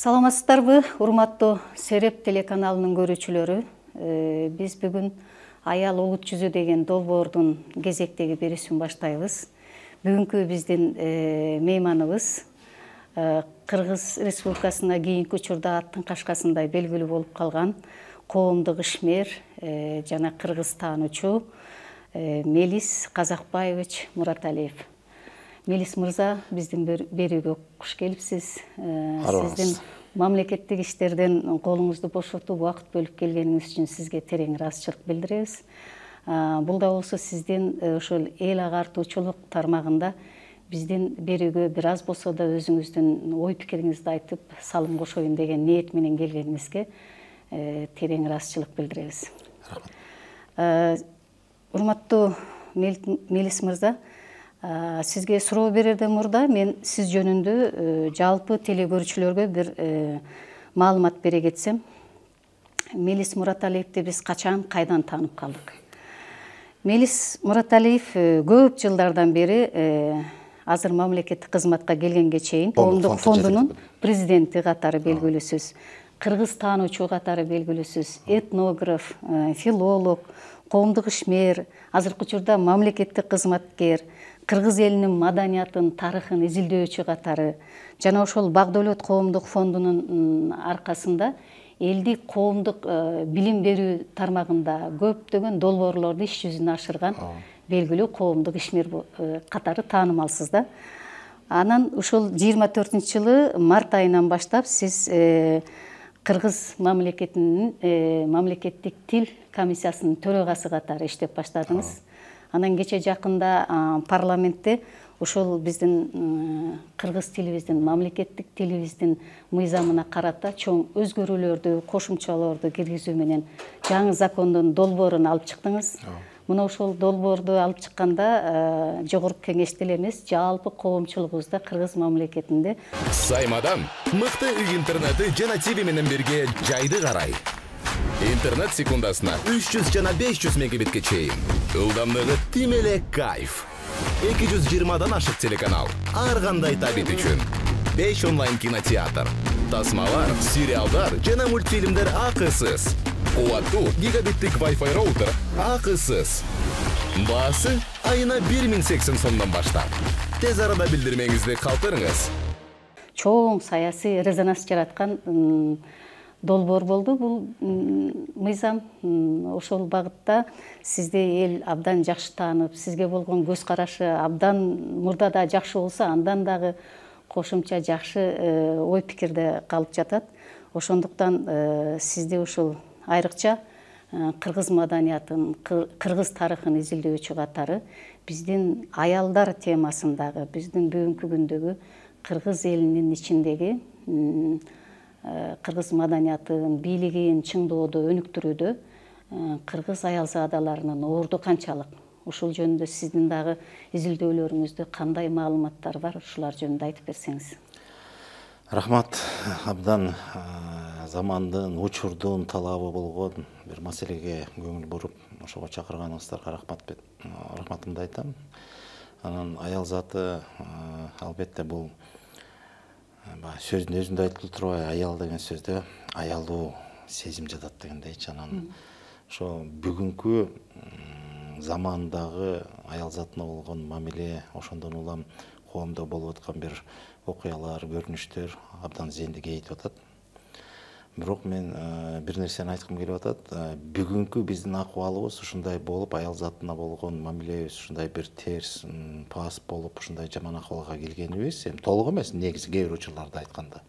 Саламатсыздарбы, урматтуу Сереп телеканалынын көрүүчүлөрү. Биз бүгүн Аял улут жүзү деген долбоордун кезектеги берүүсүн баштайбыз. Бүгүнкү биздин мейманыбыз Кыргыз Республикасына кийинки учурда аттын кашкасындай белгилүү болуп калган коомдук ишмер жана кыргыз таануучу Мелис Казакбаевич Мураталиев. Мелис мырза, биздин берүүгө куш келипсиз. Сиздин мамлекеттик иштерден колуңузду бошотуп, убакыт бөлүп келгениңиз үчүн сизге терең ыраазычылык билдиребиз. Бул да болсо сиздин ошол эл агартуучулук тармагында биздин берүүгө бир аз болсо да өзүңүздүн ой пикириңизди айтып, салым кошоюн деген ниет менен келгениңизге терең ыраазычылык билдиребиз. Урматтуу Мелис мырза, сизге суроо берерден мурда мен сиз жөнүндө жалпы телекөрүүчүлөргө бир маалымат бере кетсем. Мелис Мураталиевди биз качан, кайдан таанып калдык? Мелис Мураталиев көп жылдардан бери азыр мамлекеттик кызматка келгенге чейин коомдук фондунун президенти катары белгилүүсүз, кыргыз таануучу катары белгилүүсүз, этнограф, филолог, коомдук ишмер, азыркы учурда мамлекеттик кызматкер, кыргыз элинин маданиятын, тарыхын изилдөөчү катары жана ошол Багдөлөт коомдук фондунун аркасында элдик коомдук билим берүү тармагында көптөгөн долбоорлорду иш жүзүнө ашырган белгилүү коомдук ишмер катары таанымалсыз да. Анан ушул 24-жылы март айынан баштап сиз Кыргыз мамлекетинин мамлекеттик тил комиссиясынын төрагасы катары иштеп баштадыңыз. Анан кече жакында парламентте ошол биздин кыргыз тилибиздин, мамлекеттик тилибиздин мыйзамына карата чоң өзгөрүүлөрдү, кошумчалоорду киргизүү менен жаңы закондун долбоорун алып чыктыңыз. Мына ошол долбоорду алып чыкканда жогорку кеңеште эле эмес, жалпы коомчулугубузда Кыргыз мамлекетинде Саймадан мыкты үй интернети жана ТВ менен бирге жайды карай. Интернет секундасына 300 жана 500 мегабитке чейин. Ылдамдыгы тим эле кайф. 220дан ашык телеканал. Ар кандай табит үчүн. 5 онлайн кинотеатр. Тасмалар, сериалдар жана мультфильмдер акысыз. Кубаттуу гигабиттик Wi-Fi роутер акысыз. Баасы айына 1080 сомдон баштап. Тез арада билдирмеңизди калтырыңыз. Чоң саясий резонанс жараткан долбоор болду бул мыйзам. Ошол багытта сизди эл абдан жакшы таанып, сизге болгон көз карашы абдан мурда да жакшы болсо, андан дагы кошумча жакшы ой пикирде калып жатат. Ошондуктан сизди ушул айрыкча кыргыз маданиятын, кыргыз тарыхын изилдөөчү катары биздин аялдар темасындагы, биздин бүгүнкү күндөгү кыргыз элинин ичиндеги кыргыз маданиятын, бийлигин чыңдоодо, өнүктүрүүдө кыргыз аялзадаларынын орду канчалык? Ушул жөнүндө сиздин дагы изилдөөлөрүңүздө кандай маалыматтар бар? Ушулар жөнүндө айтып берсеңиз. Рахмат, абдан замандын, учурдун талабы болгон бир маселеге көңүл буруп, ошого чакырганыңыздарга рахматымды айтам. Анан аял заты албетте бул сөздүн өзүндө айтылып турбайбы, аял деген сөздө аялуу сезим жатат дегендейчи. Анан ошо бүгүнкү замандагы аял затына болгон мамиле, ошондон улам коомдо болуп аткан бир окуялар, көрүнүштөр абдан зенди кейитип атат. Бирок мен бир нерсени айткым келип атат. Бүгүнкү биздин акыбалыбыз ушундай болуп, аял затына болгон мамилебиз ушундай бир терс, пас болуп, ушундай жаман акыбалга келгенибиз, эми толук эмес, негизи кээ бир учурларда айтканда.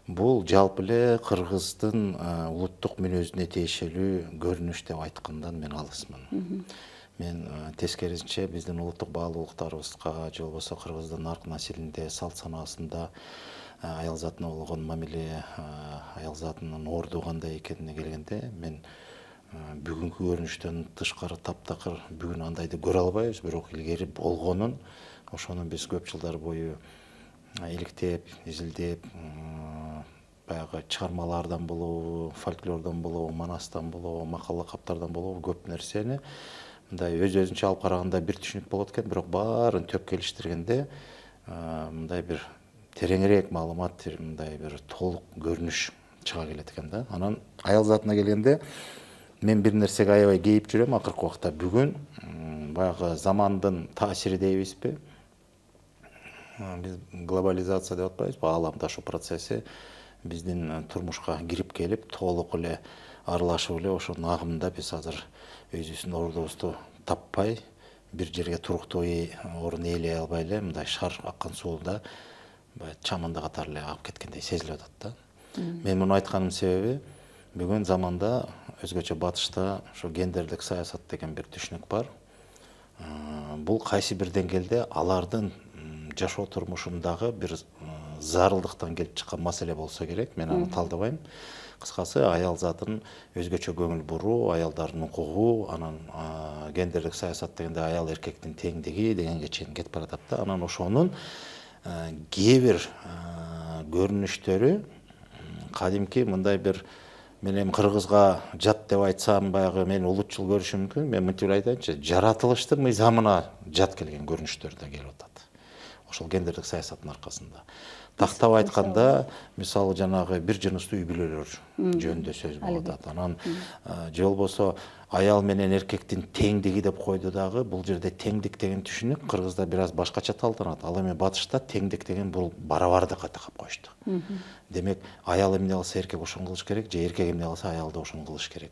Бул жалпы эле кыргыздын улуттук мүнөзүнө тиешелүү көрүнүш деп айткандан мен алысмын. Мен тескерисинче биздин улуттук баалуулуктарыбызга же болбосо кыргыздын арк населинде, салт санаасында аял затына болгон мамиле, аял затынын орду кандай экенине келгенде, мен бүгүнкү көрүнүштөн тышкары таптакыр бүгүн андайды көрө албайбыз, бирок илгери болгонун, ошону биз көп жылдар бою иликтеп, изилдеп, баягы чыгармалардан болобу, фольклордон болобу, манастан болобу, макала каптардан болобу көп нерсени мындай өз-өзүнчө алып караганда бир түшүнүк болот экен, бирок баарын төп келиштиргенде мындай бир тереңирээк маалымат, мындай бир толук көрүнүш чыга келет экен да. Анан аял затына келгенде мен бир нерсеге аябай кейип жүрөм акыркы убакта. Бүгүн баягы замандын таасири дейбизби? Биз глобализация деп атпайбызбы? Ааламдашуу процесси биздин турмушка кирип келип, толук эле аралашып эле ошонун агымында биз азыр өзүбүздүн ордубузду таппай, бир жерге туруктуу орун ээлей албай эле мындай шар аккан сууда чаманда катары эле агып кеткендей сезилип атат да. Мен муну айтканымдын себеби бүгүн заманда өзгөчө батышта ошо гендердик саясат деген бир түшүнүк бар. Бул кайсы бир деңгээлде алардын жашоо турмушундагы бир зарылдыктан келип чыккан маселе болсо керек. Мен аны талдабайм. Кыскасы аял затын өзгөчө көңүл буруу, аялдардын укугу, анан гендердик саясат дегенде аял эркектин теңдиги дегенге чейин кетип баратат да. Анан ошонун кээ бир көрүнүштөрү кадимки мындай бир, мен эми кыргызга жат деп айтсам, баягы мени улутчул көрүшү мүмкүн. Мен мынтип айтайынчы, жаратылыштын мыйзамына жат келген көрүнүштөр да келип атат. Ошол гендердик саясаттын аркасында. Тактап айтканда, мисалы жанагы бир жыныстуу үй бүлөлөр жөнүндө сөз болуп атат. Анан же болбосо аял менен эркектин теңдиги деп койду дагы. Бул жерде теңдик деген түшүнүк кыргызда бир аз башкача талданат. Ал эми батышта теңдик деген бул барабардыкка такап коюшту. Демек, аял эмне кылса эркек ошону кылыш керек, же эркек эмне кылса аял да ошону кылыш керек.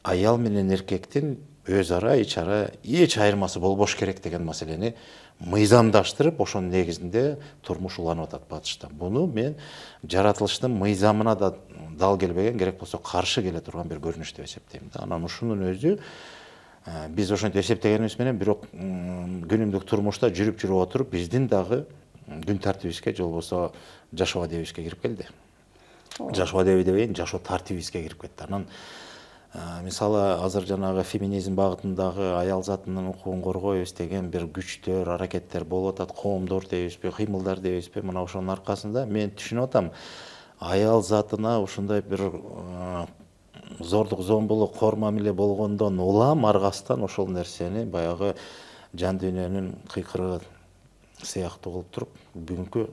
Аял менен эркектин өз ара, эч айырмасы болбош керек деген маселени мыйзамдаштырып, ошонун негизинде турмуш уланып атат батышта. Буну мен жаратылыштын мыйзамына да дал келбеген, керек болсо каршы келе турган бир көрүнүш деп эсептейм да. Анан ушунун өзү биз ошентип эсептегенибиз менен бирок күнүмдүк турмушта жүрүп отуруп биздин дагы күн тартибибизге, же болбосо жашоо адебибизге кирип келди. Жашоо адеби дебейин, жашоо тартибибизге кирип кетти. Анан мисалы азыр жанагы феминизм багытындагы аял затынын укугун коргойбуз деген бир күчтөр, аракеттер болуп атат, коомдор дейбизби, кыймылдар дейбизби, мына ошонун аркасында мен түшүнүп атам, аял затына ушундай бир зордук зомбулук, кор мамиле болгондон улам аргасынан ошол нерсени баягы жан дүйнөнүн кыйкырыгы сыяктуу кылып туруп, бүгүнкү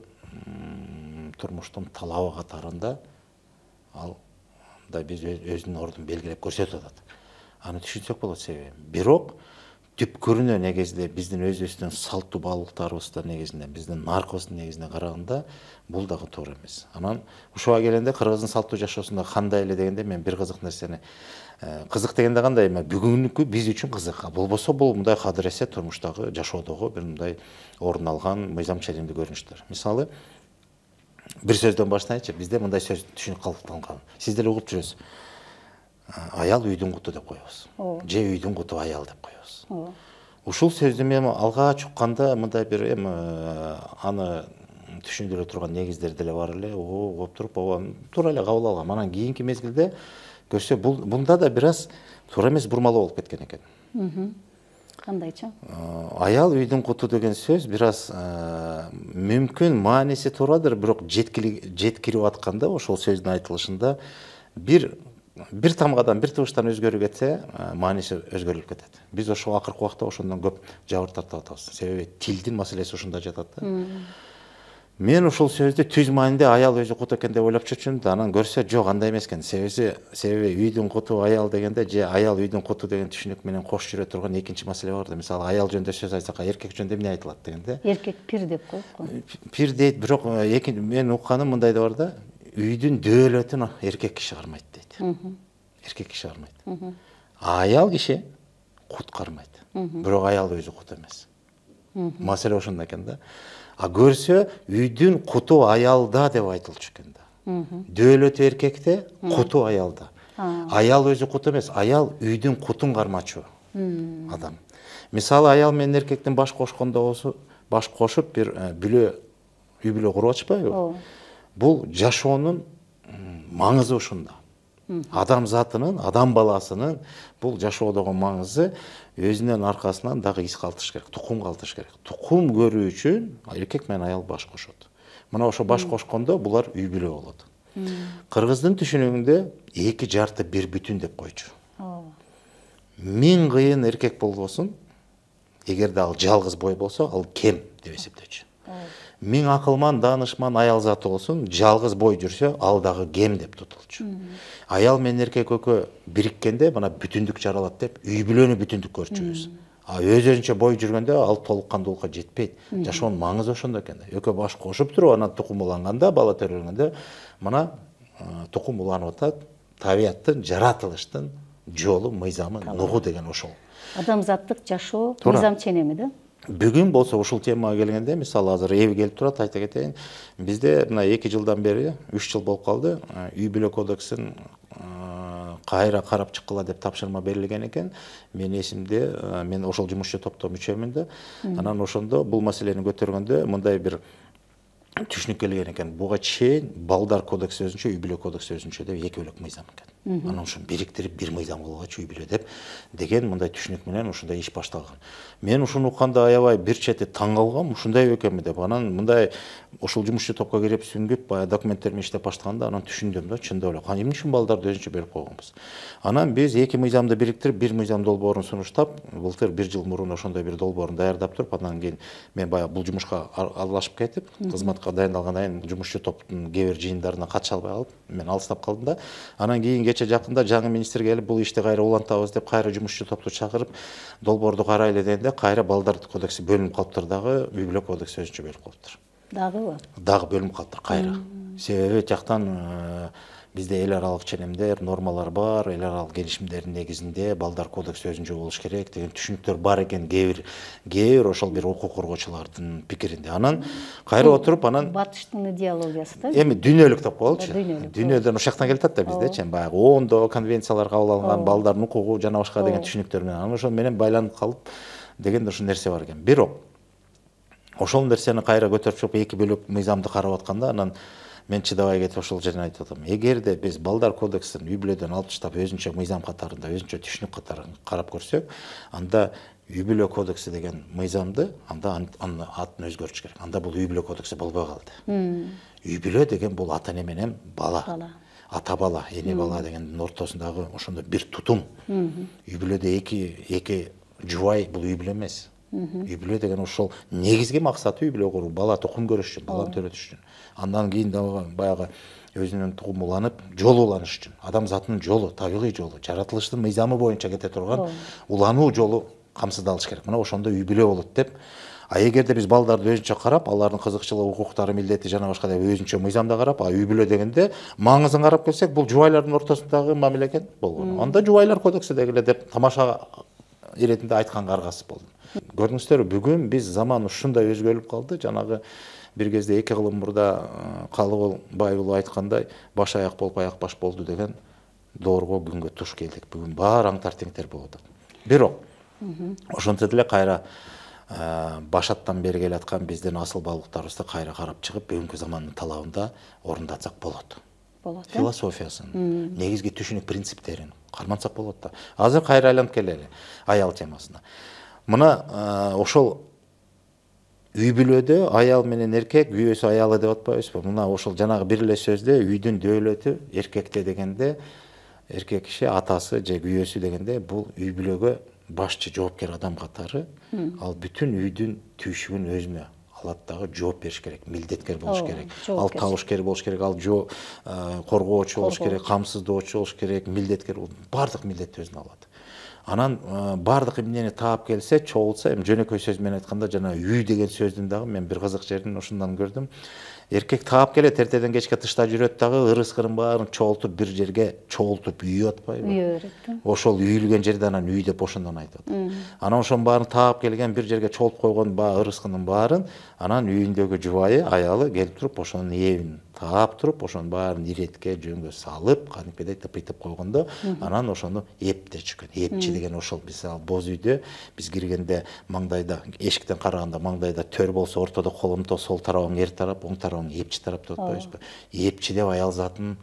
турмуштун талабы катарында ал да биз өзүнүн ордун белгилеп көрсөтүп атат. Аны түшүнсөк болот себеби. Бирок түпкүрүнө негизинде биздин өзүбүздүн салттуу баалуулуктарыбыздын негизинде, биздин наркыбыздын негизине караганда бул дагы туура эмес. Анан ушуга келгенде кыргыздын салттуу жашоосунда кандай эле дегенде мен бир кызык нерсени, кызык дегенде кандай, бүгүнкү биз үчүн кызык. Болбосо бул мындай кадыресе турмуштагы жашоодогу бир мындай орун алган мыйзам ченемдүү көрүнүштөр. Мисалы, бир сөздөн баштайынчы, бизде мындай сөз түшүнүк калыптанган. Сиз деле угуп жүрөсүз. Аял үйдүн куту деп коебуз. Же үйдүн куту аял деп коебуз. Ушул сөздү мен алгач укканда мындай бир аны түшүндүрө турган негиздер деле бар эле. Угуп туруп, туура эле кабыл алгам. Анан кийинки мезгилде көрсө бунда да бир аз туура эмес бурмалоо болуп кеткен экен. Кандайча? Аял үйдүн куту деген сөз бир аз мүмкүн мааниси туурадыр, бирок жеткирип атканда ошол сөздүн айтылышында бир тамгадан, бир тыбыштан өзгөрүп кетсе, мааниси өзгөрүлүп кетет. Биз ошол акыркы убакта ошондон көп жабыр тартып атабыз. Себеби тилдин маселеси ушунда жатат да. Мен ушул сөздү түз маанинде аял өзү кут экен деп ойлоп жүрчүмүн да, анан көрсө жок, андай эмес экен. Себеби үйдүн куту аял дегенде, же аял үйдүн куту деген түшүнүк менен кош жүрө турган экинчи маселе бар да. Мисалы, аял жөнүндө сөз айтсак, эркек жөнүндө эмне айтылат дегенде? Эркек пир деп коет го. Пир дейт, бирок мен укканым мындай да бар да, үйдүн дөөлөтүн эркек киши кармайт дейт. Эркек киши кармайт. Аял киши кут кармайт. Бирок аял өзү кут эмес. Маселе ошондо экен да. А көрсө үйдүн куту аялда деп айтылчу экен да. Дөөлөтү эркекте, куту аялда. Аял өзү кут эмес, аял үйдүн кутун кармачу адам. Мисалы, аял менен эркектин баш кошуп бир үй бүлө куруп атышпайбы? Бул жашоонун маңызы ушунда. Адам затынын, адам баласынын бул жашоодогу маңызы өзүнүн аркасынан дагы из калтырыш керек, тукум калтырыш керек. Тукум көрүү үчүн эркек менен аял баш кошот. Мына ошо баш кошкондо булар үй бүлө болот. Кыргыздын түшүнүгүндө эки жарты бир бүтүн деп койчу. Миң кыйын эркек болбосун, эгерде ал жалгыз бой болсо, ал кем деп эсептечү. Миң акылман, данышман аял заты болсун, жалгыз бой жүрсө, ал дагы кем деп тутулчу. Аял менен эркек экөө бириккенде мына бүтүндүк жаралат деп, үй бүлөнү бүтүндүк көрчүбүз. Өзүнчө бой жүргөндө ал толук кандуулукка жетпейт. Жашоонун маңызы ошондо экен. Экөө баш кошуп туруп, анан тукум уланганда, бала төрөлгөндө, мына тукум уланып атат, табияттын, жаратылыштын жолу, мыйзамы, нугу деген ошол. Адамзаттык жашоо мыйзам ченеми да? Бүгүн болсо ушул темага келгенде, мисалы азыр эби келип турат, айта кетейин. Бизде мына 2 жылдан бери, 3 жыл болуп калды, үй бүлө кодексин кайра карап чыккыла деп тапшырма берилген экен. Мен эсимде, мен ошол жумушчу топто мүчөмүн да. Анан ошондо бул маселени көтөргөндө мындай бир түшүнүк келген экен. Буга чейин балдар кодекси өзүнчө, үй бүлө кодекси өзүнчө деп 2 бөлөк мыйзам экен. Анан ошону бириктирип бир мыйзам кылгачы үй бүлө деп деген мындай түшүнүк менен ушундай иш башталган. Мен ушуну укканда аябай бир чети таң калгам, ушундай экенби деп. Анан мындай ушул жумушчу топко кирип сүңгүп, баягы документтерими иштеп баштаганда анан түшүндүм да, чындап эле. Эмне үчүн балдарды өзүнчө берип койгонбуз? Анан биз 2 мыйзамды бириктирип, бир мыйзам долбоорун сунуштап, былтыр 1 жыл мурун ошондой бир долбоорун даярдап туруп, андан кийин мен баягы бул жумушка аралашып кетип, кызматка дайындалгандан кийин жумушчу топтун кээ бир жыйындарына катыша албай калып, мен алыстап калдым да. Анан кийин кече жакында жаңы министр келип, бул ишти кайра улантабыз деп, кайра жумушчу топту чакырып, долбоорду карайлы дегенде, кайра балдар кодекси бөлүнүп калыптыр дагы, үй бүлө кодекси өзүнчө бөлүнүп калыптыр. Дагыбы? Дагы бөлүнүп калыптыр кайра. Себеби жактан бизде эл аралык ченемдер, нормалар бар, эл аралык келишимдердин негизинде балдар кодекси өзүнчө болуш керек деген түшүнүктөр бар экен кээ бир ошол бир укук коргоочулардын пикиринде. Анан кайра отуруп, анан батыштын идеологиясы да? Эми дүйнөлүк деп коелучу. Дүйнөдөн ошол жактан келатат да бизде, баягы оондо конвенциялар кабыл алынган, балдардын укугу жана башка деген түшүнүктөр менен. Анан ошол менен байланып калып деген ушул нерсе бар экен. Бирок ошол нерсени кайра көтөрүп чыгып 2 бөлөк мыйзамды карап атканда, анан мен чыдабай кетип ошол жерден айтып атам. Эгерде биз балдар кодексин үй бүлөдөн алып таштап өзүнчө мыйзам катарында, өзүнчө түшүнүк катарын карап көрсөк, анда үй бүлө кодекси деген мыйзамды, анда атын өзгөртүш керек. Анда бул үй бүлө кодекси болбой калды. Үй бүлө деген бул ата эне менен бала. Ата бала, эне бала дегендин ортосундагы ошондой бир тутум. Үй бүлөдө эки жубай бул үй бүлө эмес. Үй бүлө деген ошол негизги максаты үй бүлө куруу, бала тукум көрүш үчүн, баланы төрөтүш үчүн. Андан кийин баягы өзүнүн тукуму уланып, жолу уланыш үчүн. Адамзаттын жолу, табигый жолу, жаратылыштын мыйзамы боюнча кете турган улануу жолу камсыздалыш керек. Мына ошондо үй бүлө болот деп. А эгерде биз балдарды өзүнчө карап, алардын кызыкчылыгы, укуктары, милдети жана башка деп өзүнчө мыйзамда карап, үй бүлө дегенде маңызын карап келсек, бул жубайлардын ортосундагы мамиле экен болгону. Анда жубайлар кодекси дегиле деп тамаша иретинде айтканга аргасыз болдум. Көрдүңүздөрбү, бүгүн биз заман ушундай өзгөрүп калды. Жанагы бир кезде 2 кылым мурда Калыбыл Байбул айткандай, баш аяк болуп аяк баш болду деген доорго күнгө туш келдик. Бүгүн баары аңтар теңтер болуп атат. Бирок ошентсе деле кайра башаттан бери келаткан биздин асыл балыктарыбызды кайра карап чыгып, бүгүнкү замандын талабында орундатсак болот. Философиясын, негизги түшүнүк принциптерин кармансак болот да. Азыр кайра айланып келели аял темасына. Мына ошол үй бүлөдө аял менен эркек, күйөөсү аялы деп атпайбызбы? Мына ошол жанагы бир эле сөздө үйдүн дөөлөтү эркекте дегенде, эркек киши атасы же күйөөсү дегенде бул үй бүлөгө башчы жоопкер адам катары, ал бүтүн үйдүн түйшүгүн өзүнө алат дагы жооп бериш керек, милдеткер болуш керек. Ал табышкер болуш керек, ал коргоочу болуш керек, камсыздоочу болуш керек, милдеткер, бардык милдетти өзүнө алат. Анан бардык эмнени таап келсе, чогулса, эми жөнөкөй сөз менен айтканда, жана үй деген сөздүн дагы мен бир кызык жерин ушундан көрдүм. Эркек таап келет, эртеден кечке тышта жүрөт дагы, ырыс-кырын баарын чогултуп бир жерге чогултуп үйүп атпайбы? Үйүп берет. Ошол үйүлгөн жерде анан үй деп ошондон айтып атат. Анан ошонун баарын таап келген, бир жерге чогултуп койгон ырыс-кырынын баарын анан үйүндөгү жубайы, аялы келип туруп, ошонун эбин таап туруп, ошонун баарын иретке, жөнгө салып, каникедей тыпыйтып койгондо, анан ошону эптечүкөн. Эпчи деген ошол биз боз үйдө биз киргенде маңдайда, эшиктен караганда маңдайда төр болсо, ортодо колумто, сол тарабың эр тарап, оң тарабың эпчи тарап деп атпайбызбы? Эпчи деп аял затын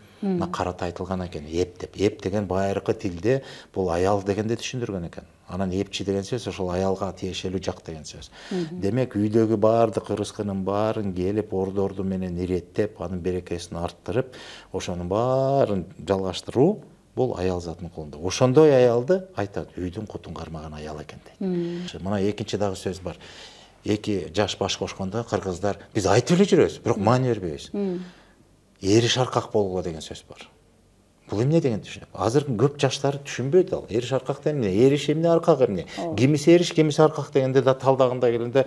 карата айтылган экен. Эп деп. Эп деген байыркы тилде бул аял дегенде түшүндүргөн экен. Анан эпчи деген сөз ошол аялга тиешелүү жак деген сөз. Демек үйдөгү бардык ырыскынын баарын келип ордорду менен иреттеп, анын берекесин арттырып, ошонун баарын жалгаштыруу бул аял затынын колунда. Ошондой аялды айтат, үйдүн кутун кармаган аял экен дейт. Мына экинчи дагы сөз бар. эки жаш баш кошкондо кыргыздар биз айтып эле жүрөбүз, бирок маани бербейбиз. Эриш аркак болууга деген сөз бар. Бул эмне деген түшүнүк? Азыркы көп жаштар түшүнбөйт ал. Эриш аркак деген эмне? Эриш эмне, аркак эмне? Кимиси эриш, кимиси аркак дегенде да талдагында келгенде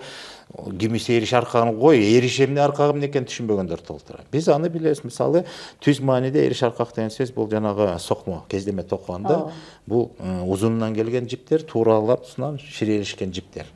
кимиси эриш аркагын кой, эриш эмне, аркак эмне экенин түшүнбөгөндөр толтура. Биз аны билебиз. Мисалы, түз мааниде эриш аркак деген сөз бул жанагы сокмо, кездеме токкондо бул узунунан келген жиптер, туураласынан ширелишкен жиптер.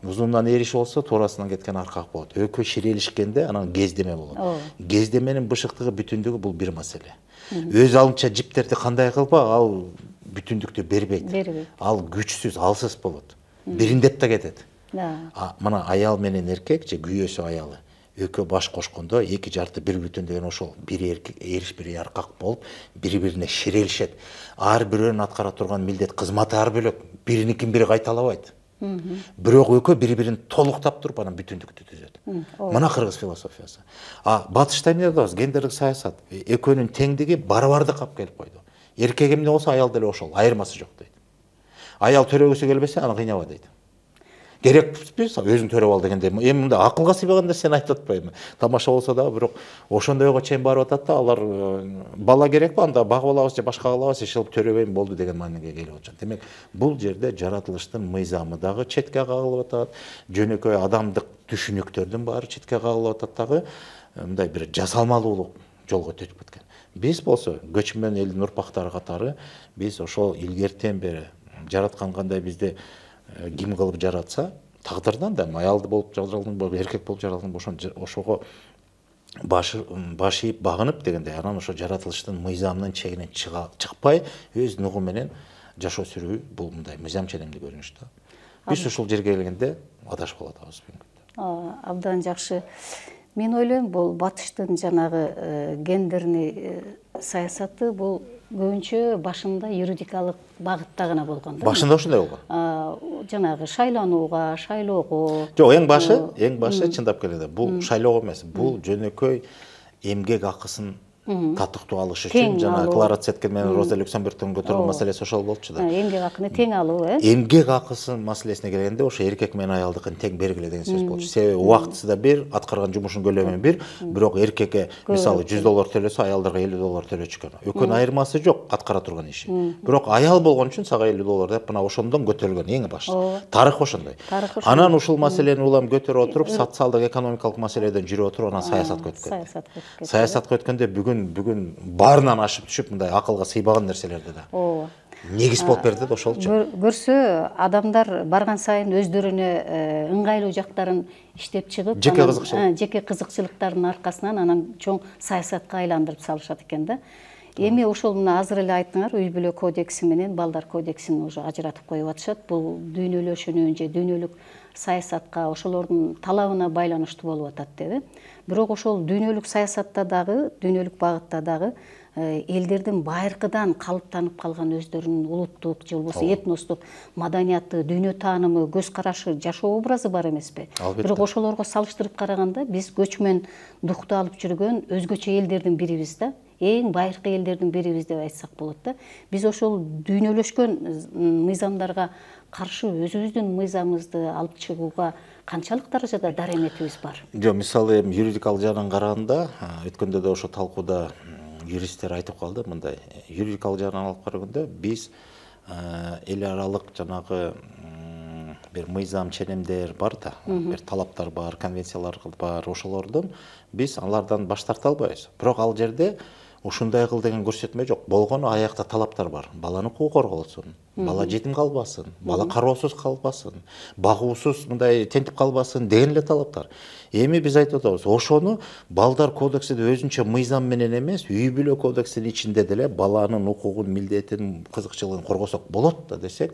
Узунунан эриш болсо, туурасынан кеткен аркак болот. Экөө ширелишкенде анан кездеме болот. Кездеменин бышыктыгы, бүтүндүгү бул бир маселе. Өз алынча жиптерди кандай кылба, ал бүтүндүктү бербейт. Ал күчсүз, алсыз болот. Бириндеп да кетет. Мына аял менен эркек же күйөөсү аялы экөө баш кошкондо эки жарты бир бүтүн деген ошол бири эркек, эриш бири аркак болуп, бири-бирине ширелишет. Ар бирөөнүн аткара турган милдет, кызматы ар бөлөк. Бириникин бири кайталабайт. Бирок экөө бири-бирин толуктап туруп анан бүтүндүктү түзөт. Мына кыргыз философиясы. Батышта эмне дейбиз? Гендерлик саясат. Экөөнүн теңдиги барабардык алып келип койду. Эркек эмне болсо, аял деле ошол, айырмасы жок дейт. Аял төрөгүсү келбесе, аны кыйнаба дейт. Керекпи, өзүң төрөп ал дегенде, эми мында акылга сыйбаган нерсени айтып атпайбы? Тамаша болсо дагы, бирок ошондойго чейин барып атат да, алар бала керекпи, анда багып алабыз же башка кылабыз, ишилип төрөбөйм болду деген мааниге келип атат. Демек, бул жерде жаратылыштын мыйзамы дагы четке кагылып атат, жөнөкөй адамдык түшүнүктөрдүн баары четке кагылып атат дагы, мындай бир жасалмалуулук жолго өтүп кеткен. Биз болсо, көчмөн элдин урпактары катары, биз ошол илгертен бери жараткан кандай бизди ким кылып жаратса, тагдырдан да аялды болуп жаралдың, эркек болуп жаралдың, ошого баш ийип багынып дегенде, анан ошо жаратылыштын мыйзамынын чегинен чыкпай, өз нугу менен жашоо сүрүү бул мындай мыйзам ченемдүү көрүнүш да. Биз ушул жерге келгенде адашып калатабыз. Абдан жакшы. Мен ойлойм, бул батыштын жанагы гендерный саясаты бул көбүнчө башында юридикалык багытта гана болгон. Башында ошондой болгон. Жанагы шайланууга, шайлоого. Жок, эң башы чындап келгенде бул шайлоо эмес, бул жөнөкөй эмгек акысын татыктуу алыш үчүн жана Клара Цеткин менен Роза Люксембургдун көтөргөн маселеси ошол болчу да. Эмгек акыны тең алуу, Эмгек акысын маселесине келгенде ошо эркек менен аялдыкын тең бергиле деген сөз болчу. Себеби убактысы да бир, аткарган жумушунун көлөмү бир, бирок эркекке мисалы $100 төлөсө, аялдарга $50 төлөчү экен. Экөөнүн айырмасы жок аткара турган иши. Бирок аял болгон үчүн сага $50 деп мына ошондон көтөрүлгөн эң баш. Тарых ошондой. Анан ушул маселени улам көтөрүп отуруп, социалдык экономикалык маселеден жүрүп отуруп, анан саясатка өткөн. Саясатка өткөндө бүгүн баарынан ашып түшүп, мындай акылга сыйбаган нерселерди да. Негиз болуп берди да ошолчу. Көрсө, адамдар барган сайын өздөрүнө ыңгайлуу жактарын иштеп чыгып, жеке кызыкчылыктардын аркасынан анан чоң саясатка айландырып салышат экен да. Эми ошол мына азыр эле айттыңар, үй бүлө кодекси менен балдар кодексин уже ажыратып коюп атышат. Бул дүйнөлөшүүнүн же дүйнөлүк саясатка, ошолордун талабына байланыштуу болуп атат деди. Бирок ошол дүйнөлүк саясатта дагы, дүйнөлүк багытта дагы элдердин байыркыдан калыптанып калган өздөрүнүн улуттук же болбосо этностук маданияты, дүйнө таанымы, көз карашы, жашоо образы бар эмеспи? Бирок ошолорго салыштырып караганда биз көчмөн духту алып жүргөн өзгөчө элдердин бирибиз да. Эң байыркы элдердин бирибиз деп айтсак болот да. Биз ошол дүйнөлөшкөн мыйзамдарга каршы өзүбүздүн мыйзамыбызды алып чыгууга канчалык даражада дареметибиз бар? Жок, мисалы юридикалык жагынан караганда, өткөндө да ошо талкууда юристтер айтып калды, мындай юридикалык жагынан алып караганда биз эл аралык жанагы бир мыйзам ченемдер бар да, бир талаптар бар, конвенциялар бар, ошолордон биз алардан баш тарта албайбыз. Бирок ал жерде ушундай кыл деген көрсөтмө жок. Болгону аякта талаптар бар. Баланын укугу корголсун, бала жетим калбасын, бала кароосуз калбасын, багуусуз мындай тентип калбасын деген эле талаптар. Эми биз айтып атабыз, ошону балдар кодексинде өзүнчө мыйзам менен эмес, үй бүлө кодексинин ичинде деле баланын укугун, милдетин, кызыкчылыгын коргосок болот да десек,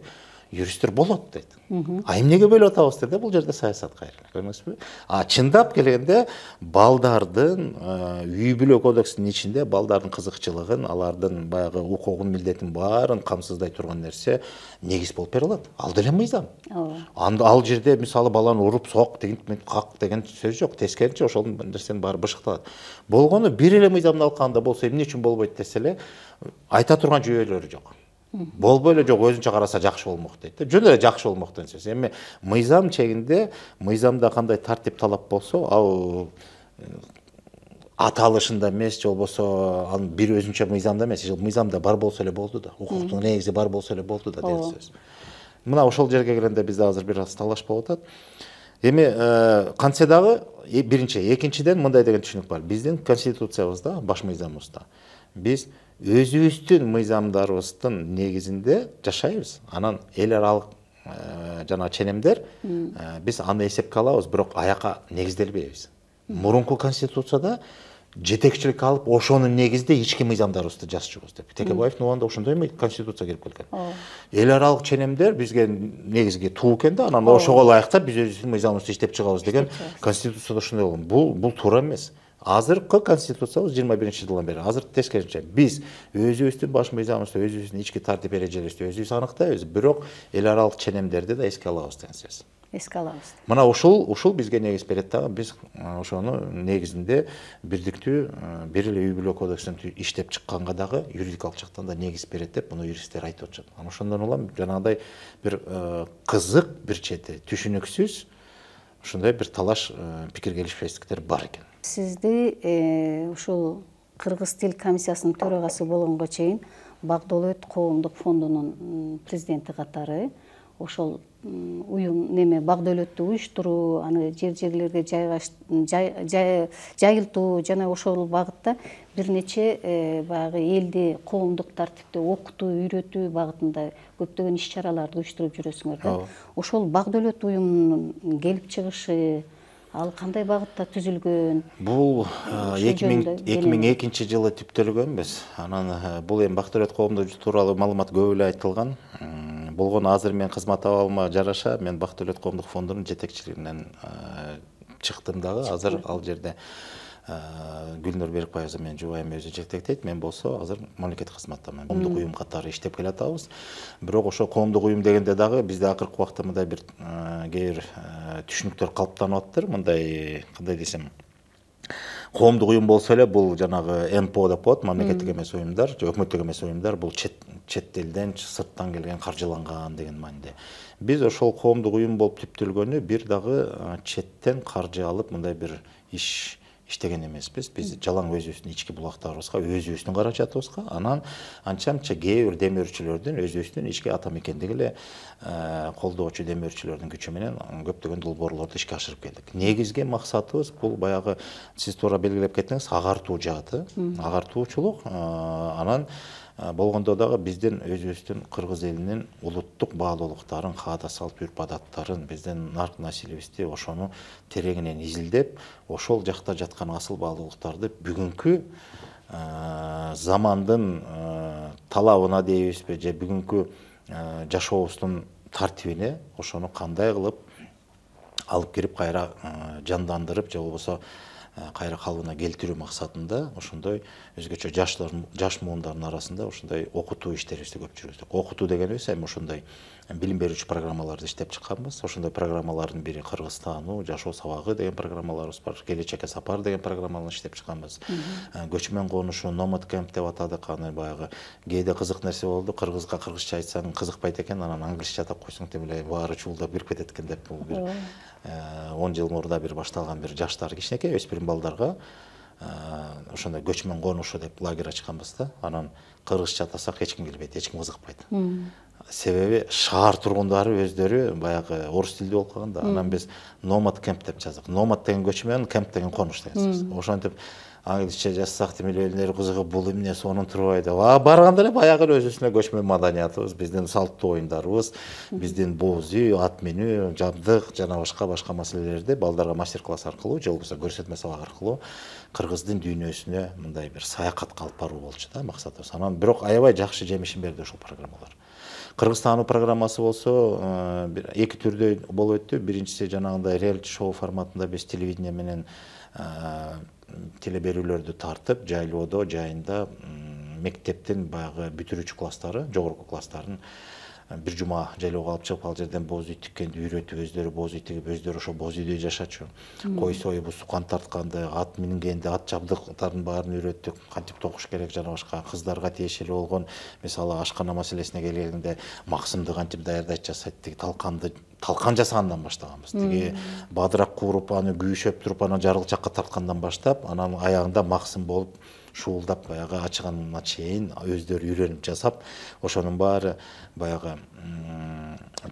юристтер болот дейт. Эмнеге бөлүп атабыз деди, бул жерде саясат кайры. Көрдүңүзбү? Чындап келгенде балдардын үй бүлө кодексинин ичинде балдардын кызыкчылыгын, алардын баягы укугун, милдетин баарын камсыздай турган нерсе негиз болуп берилет. Ал деле мыйзам. Ал жерде мисалы баланы уруп сок, как деген сөз жок. Тескерисинче ошол нерсенин баары бышыкталат. Болгону бир эле мыйзамды алганда болсо эмне үчүн болбойт десе эле, айта турган жүйөлөрү жок. Болбой эле жок өзүнчө караса жакшы болмок дейт да. Жөн эле жакшы болмок деген сөз. Эми мыйзам чегинде, мыйзамда кандай тартип талап болсо, ал аталышында эмес, же болбосо анын бир өзүнчө мыйзамда эмес, мыйзамда бар болсо эле болду да. Укуктун негизи бар болсо эле болду да деген сөз. Мына ошол жерге келгенде бизде азыр бир аз талаш болуп атат. Эми кантсе дагы биринчи, экинчиден мындай деген түшүнүк бар. Биздин конституциябызда, баш мыйзамыбызда биз өзүбүздүн мыйзамдарыбыздын негизинде жашайбыз. Анан эл аралык жана ченемдер биз аны эсепке алабыз, бирок аяка негизделбейбиз. Мурунку конституцияда жетекчилик алып, ошонун негизинде ички мыйзамдарыбызды жазчубуз деп. Текебаевдин убагында ошондой конституция кирип келген. Эл аралык ченемдер бизге негизги туу экен да, анан ошого ылайыктап биз өзүбүздүн мыйзамыбызды иштеп чыгабыз деген конституцияда ошондой болгон. Бул туура эмес. Азыркы конституциябыз 21-жылдан бери азыр тескерисинче биз өзүбүздүн баш мыйзамыбызды, өзүбүздүн ички тартип эрежелерибизди өзүбүз аныктайбыз, бирок эл аралык ченемдерди да эске алабыз деген сөз. Эске алабыз. Мына ушул бизге негиз берет дагы, биз ошону негизинде бирдиктүү бир эле үй бүлө кодексин иштеп чыкканга дагы юридикалык жактан да негиз берет деп муну юристтер айтып атышат. Анан ошондон улам жанагындай бир кызык, бир чети түшүнүксүз ушундай бир талаш, пикир келишпестиктер бар экен. Сизди ушул Кыргыз тил комиссиясынын төрагасы болгонго чейин Багдолет коомдук фондунун президенти катары ошол уюм неме Багдолеттү уюштуруу, аны жерлерге жайылтуу жана ошол багытта бир нече баягы элди коомдук тартипте окутуу, үйрөтүү багытында көптөгөн иш-чараларды уюштуруп жүрөсүңөр да. Ошол Багдолет уюмунун келип чыгышы, ал кандай багытта түзүлгөн? Бул 2002 жылы түптөлгөнбүз. Анан бул эми Багдолет коомдук тууралуу маалымат көп эле айтылган. Болгону азыр мен кызмат абалыма жараша мен Багдолет коомдук фондунун жетекчилигинен чыктым дагы. Азыр ал жерде Гүлнур Берикбаева менин жубайым өзү жетектейт. Мен болсо азыр мамлекеттик кызматтамын. Коомдук уюм катары иштеп келатабыз. Бирок ошо коомдук уюм дегенде дагы бизде акыркы убакта мындай бир кээ бир түшүнүктөр калыптанып аттыр. Мындай кандай десем, коомдук уюм болсо эле бул жанагы НПО деп коет, мамлекеттик эмес уюмдар, же өкмөттүк эмес уюмдар, бул чет элден, сырттан келген, каржыланган деген мааниде. Биз ошол коомдук уюм болуп түптөлгөнү бир дагы четтен каржы алып мындай бир иш иштеген эмеспиз. Биз жалаң өзүбүздүн ички булактарыбызга, өзүбүздүн каражатыбызга, анан анча-мынча кээ бир демөөрчүлөрдүн өзүбүздүн ички ата мекендеги эле колдоочу демөөрчүлөрдүн күчү менен көптөгөн долбоорлорду ишке ашырып келдик. Негизги максатыбыз бул баягы сиз туура белгилеп кеттиңиз, агартуу жааты, агартуучулук, анан болгондо дагы биздин өзүбүздүн кыргыз элинин улуттук баалуулуктарын, каада салт үрп адаттарын, биздин нарк населебизди ошону тереңинен изилдеп, ошол жакта жаткан асыл баалуулуктарды бүгүнкү замандын талабына дейбизби, же бүгүнкү жашообуздун тартибине ошону кандай кылып алып кирип кайра жандандырып, же болбосо кайра калыбына келтирүү максатында ошондой өзгөчө жаш муундардын арасында ошондой окутуу иштерибизди көп жүргүздүк. Окутуу дегенибиз эми ошондой билим берүүчү программаларды иштеп чыкканбыз. Ошондой программалардын бири Кыргызстануу, жашоо сабагы деген программаларыбыз бар. Келечекке сапар деген программаны иштеп чыкканбыз. Көчмөн конушу, Nomad Camp деп атадык. Аны баягы кээде кызык нерсе болду. Кыргызга кыргызча айтсаң кызыкпайт экен, анан англисче атап койсоң тим эле баары чуулдап кирип кетет экен деп, бул бир 10 жыл мурда бир башталган бир жаштар кичинекей өспүрүм балдарга ошондой көчмөн конушу деп лагерь ачканбыз да. Анан кыргызча атасак эч ким келбейт, эч ким кызыкпайт. Себеби шаар тургундары өздөрү баягы орус тилдүү болуп калган да. Анан биз Nomad Camp деп жаздык. Nomad деген көчмөн, camp деген конуш деген сөз. Ошентип англисче жазсак тим эле элдер кызыгып, бул эмне сонун турбай деп. Барганда эле баягы өзүбүздүн көчмөн маданиятыбыз, биздин салттуу оюндарыбыз, биздин боз үй, ат минүү, жабдык жана башка маселелерди балдарга мастер-класс аркылуу, же болбосо көрсөтмө сабак аркылуу кыргыздын дүйнөсүнө мындай бир саякатка алып баруу болчу да максатыбыз. Анан бирок аябай жакшы жемишин берди ошол программалар. Кыргызстануу программасы болсо эки түрдө болуп өттү. Биринчиси жанагындай реалити шоу форматында биз телевидение менен телеберүүлөрдү тартып, жайлоодо, жайында мектептин баягы бүтүрүүчү класстары, жогорку класстарын бир жума жайлоого алып чыгып ал жерден боз үй тиккенди үйрөтүп өздөрү боз үй тигип өздөрү ошо боз үйдө жашачу. Кой союп сукан тартканды, ат мингенди, ат жабдыктарын баарын үйрөттүк. Кантип токуш керек жана башка кыздарга тиешелүү болгон мисалы ашкана маселесине келгенде максымды кантип даярдайт жасайт, тиги талкан жасагандан баштаганбыз. Тиги бадырак кууруп аны күйшөп туруп анан жарылчакка тарткандан баштап, анан аягында максым болуп шуулдап баягы ачыганына чейин өздөрү үйрөнүп жасап, ошонун баары баягы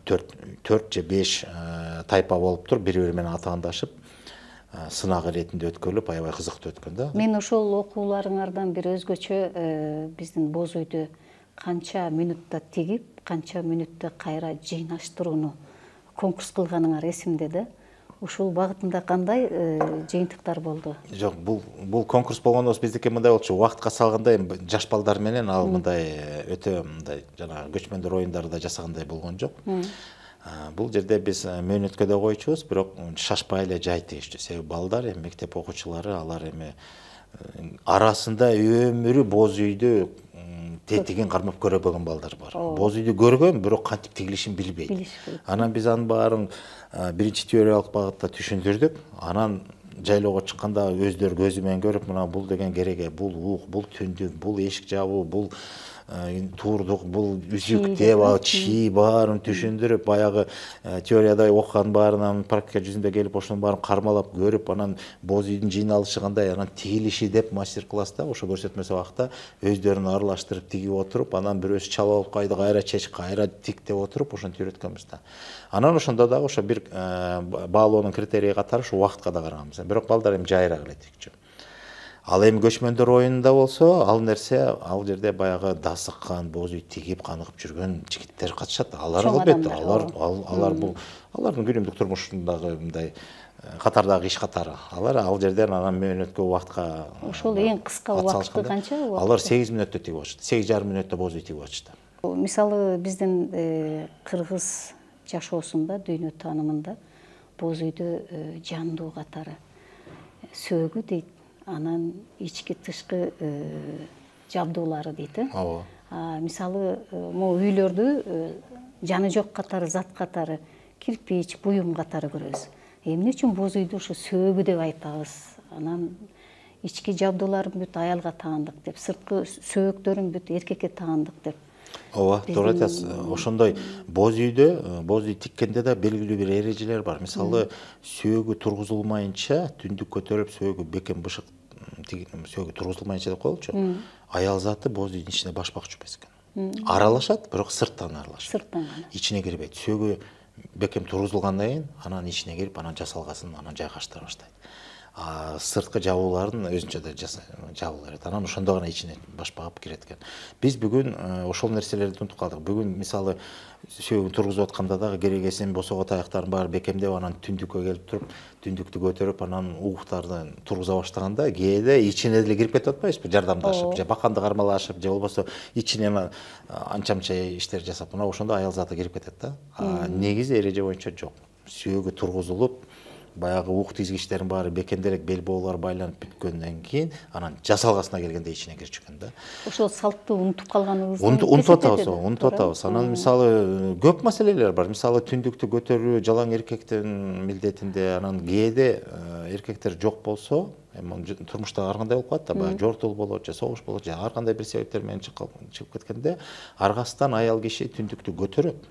4 же 5 тайпа болуп туруп бири-бири менен атаандашып, сынак иретинде өткөрүлүп, аябай кызыктуу өткөн да. Мен ошол окууларыңардан бир өзгөчө биздин боз үйдү канча мүнөттө тигип, канча мүнөттө кайра жыйнаштырууну конкурс кылганыңар эсимде да. Ушул багытында кандай жыйынтыктар болду? Жок, бул конкурс болгондо биздики мындай болчу, убакытка салгандай жаш балдар менен ал мындай өтө мындай жана көчмөндөр оюндарда жасагандай болгон жок. Бул жерде биз мөөнөткө да койчубуз, бирок шашпай эле жай тигиштүү. Себеби балдар эми мектеп окуучулары, алар эми арасында өмүрү боз үйдү тетигин кармап көрбөгөн балдар бар. Боз үйдү көргөн, бирок кантип тигилишин билбейт. Анан биз анын баарын биринчи теориялык багытта түшүндүрдүк. Анан жайлоого чыкканда өздөрү көзү менен көрүп, мына бул деген кереге, бул ук, бул түндүк, бул эшик жабуу, бул туурдук, бул үзүк деп чии баарын түшүндүрүп, баягы теорияда окуган баарынан практика жүзүндө келип, ошонун баарын кармалап көрүп, анан боз үйдүн жыйналышы кандай, анан тигилиши деп мастер-класста ошо көрсөтмөсү убакта өздөрүн аралаштырып тигип отуруп, анан бирөөсү чалып алып кайда кайра чеч, кайра тик деп отуруп ошентип үйрөткөнбүз да. Анан ошондо дагы ошо бир баалоонун критерийи катары ушу убакытка да караганбыз. Бирок балдар эми жайыраак эле тигчү. Ал эми көчмөндөр оюнунда болсо, ал нерсе ал жерде баягы дасыккан, боз үй тигип, каныгып жүргөн жигиттер катышат. Алар албетте, алар бул алардын күнүмдүк турмушундагы мындай катардагы иш катары. Алар ал жерден анан мөөнөткө убакытка ошол эң кыска убакыты канча? Алар 8 мүнөттө тигип атышты. 8,5 мүнөттө боз үй тигип атышты. Мисалы биздин кыргыз жашоосунда, дүйнө таанымында боз үйдү жандуу катары сөөгү дейт. Анан ички тышкы жабдуулары дейт. Мисалы могу үйлөрдү жаны жок катары, зат катары, кирпич, буюм катары көрөбүз. Эмне үчүн боз үйдү ушу сөөгү деп айтабыз? Анан ички жабдууларын бүт аялга таандык деп, сырткы сөөктөрүн бүт эркекке таандык деп. Ооба, туура айтасыз. Ошондой боз үй тиккенде да белгилүү бир эрежелер бар. Мисалы, сөөгү тургузулмайынча, түндүк көтөрүлүп сөөгү бекем бышык сөөгү тургузулмайынча деп коелучу. Аял заты боз үйдүн ичине баш бакчу эмес экен. Аралашат, бирок сырттан аралашат. Сырттан гана. Ичине кирбейт. Сөөгү бекем тургузулгандан кийин анан ичине кирип, анан жасалгасын анан жайгаштыра баштайт. Сырткы жабууларын өзүнчө да жабыла берет. Анан ошондо гана ичине баш багып кирет экен. Биз бүгүн ошол нерселерди унутуп калдык. Бүгүн мисалы сөөгүн тургузуп атканда дагы керегесин, босого таяктарын баары бекемдеп, анан түндүккө келип туруп, түндүктү көтөрүп, анан угуктарды тургуза баштаганда кээде ичине деле кирип кетип атпайбызбы, жардамдашып, же баканды кармалашып, же болбосо ичинен анча-мынча иштер жасап, мына ошондо аял заты кирип кетет да. Негизи эреже боюнча жок. Сөөгү тургузулуп, баягы ук тизгичтерин баары бекемделип, бел боолор байланып бүткөндөн кийин анан жасалгасына келгенде ичине кирчү экен да. Ошол салттуу унутуп калганыбызды унутуп атабыз. Анан мисалы көп маселелер бар. Мисалы түндүктү көтөрүү жалаң эркектин милдетинде, анан кээде эркектер жок болсо, турмушта ар кандай болуп калат да, баягы жортуул болот, же согуш болот, же ар кандай бир себептер менен чыгып кеткенде, аргасынан аял киши түндүктү көтөрөт,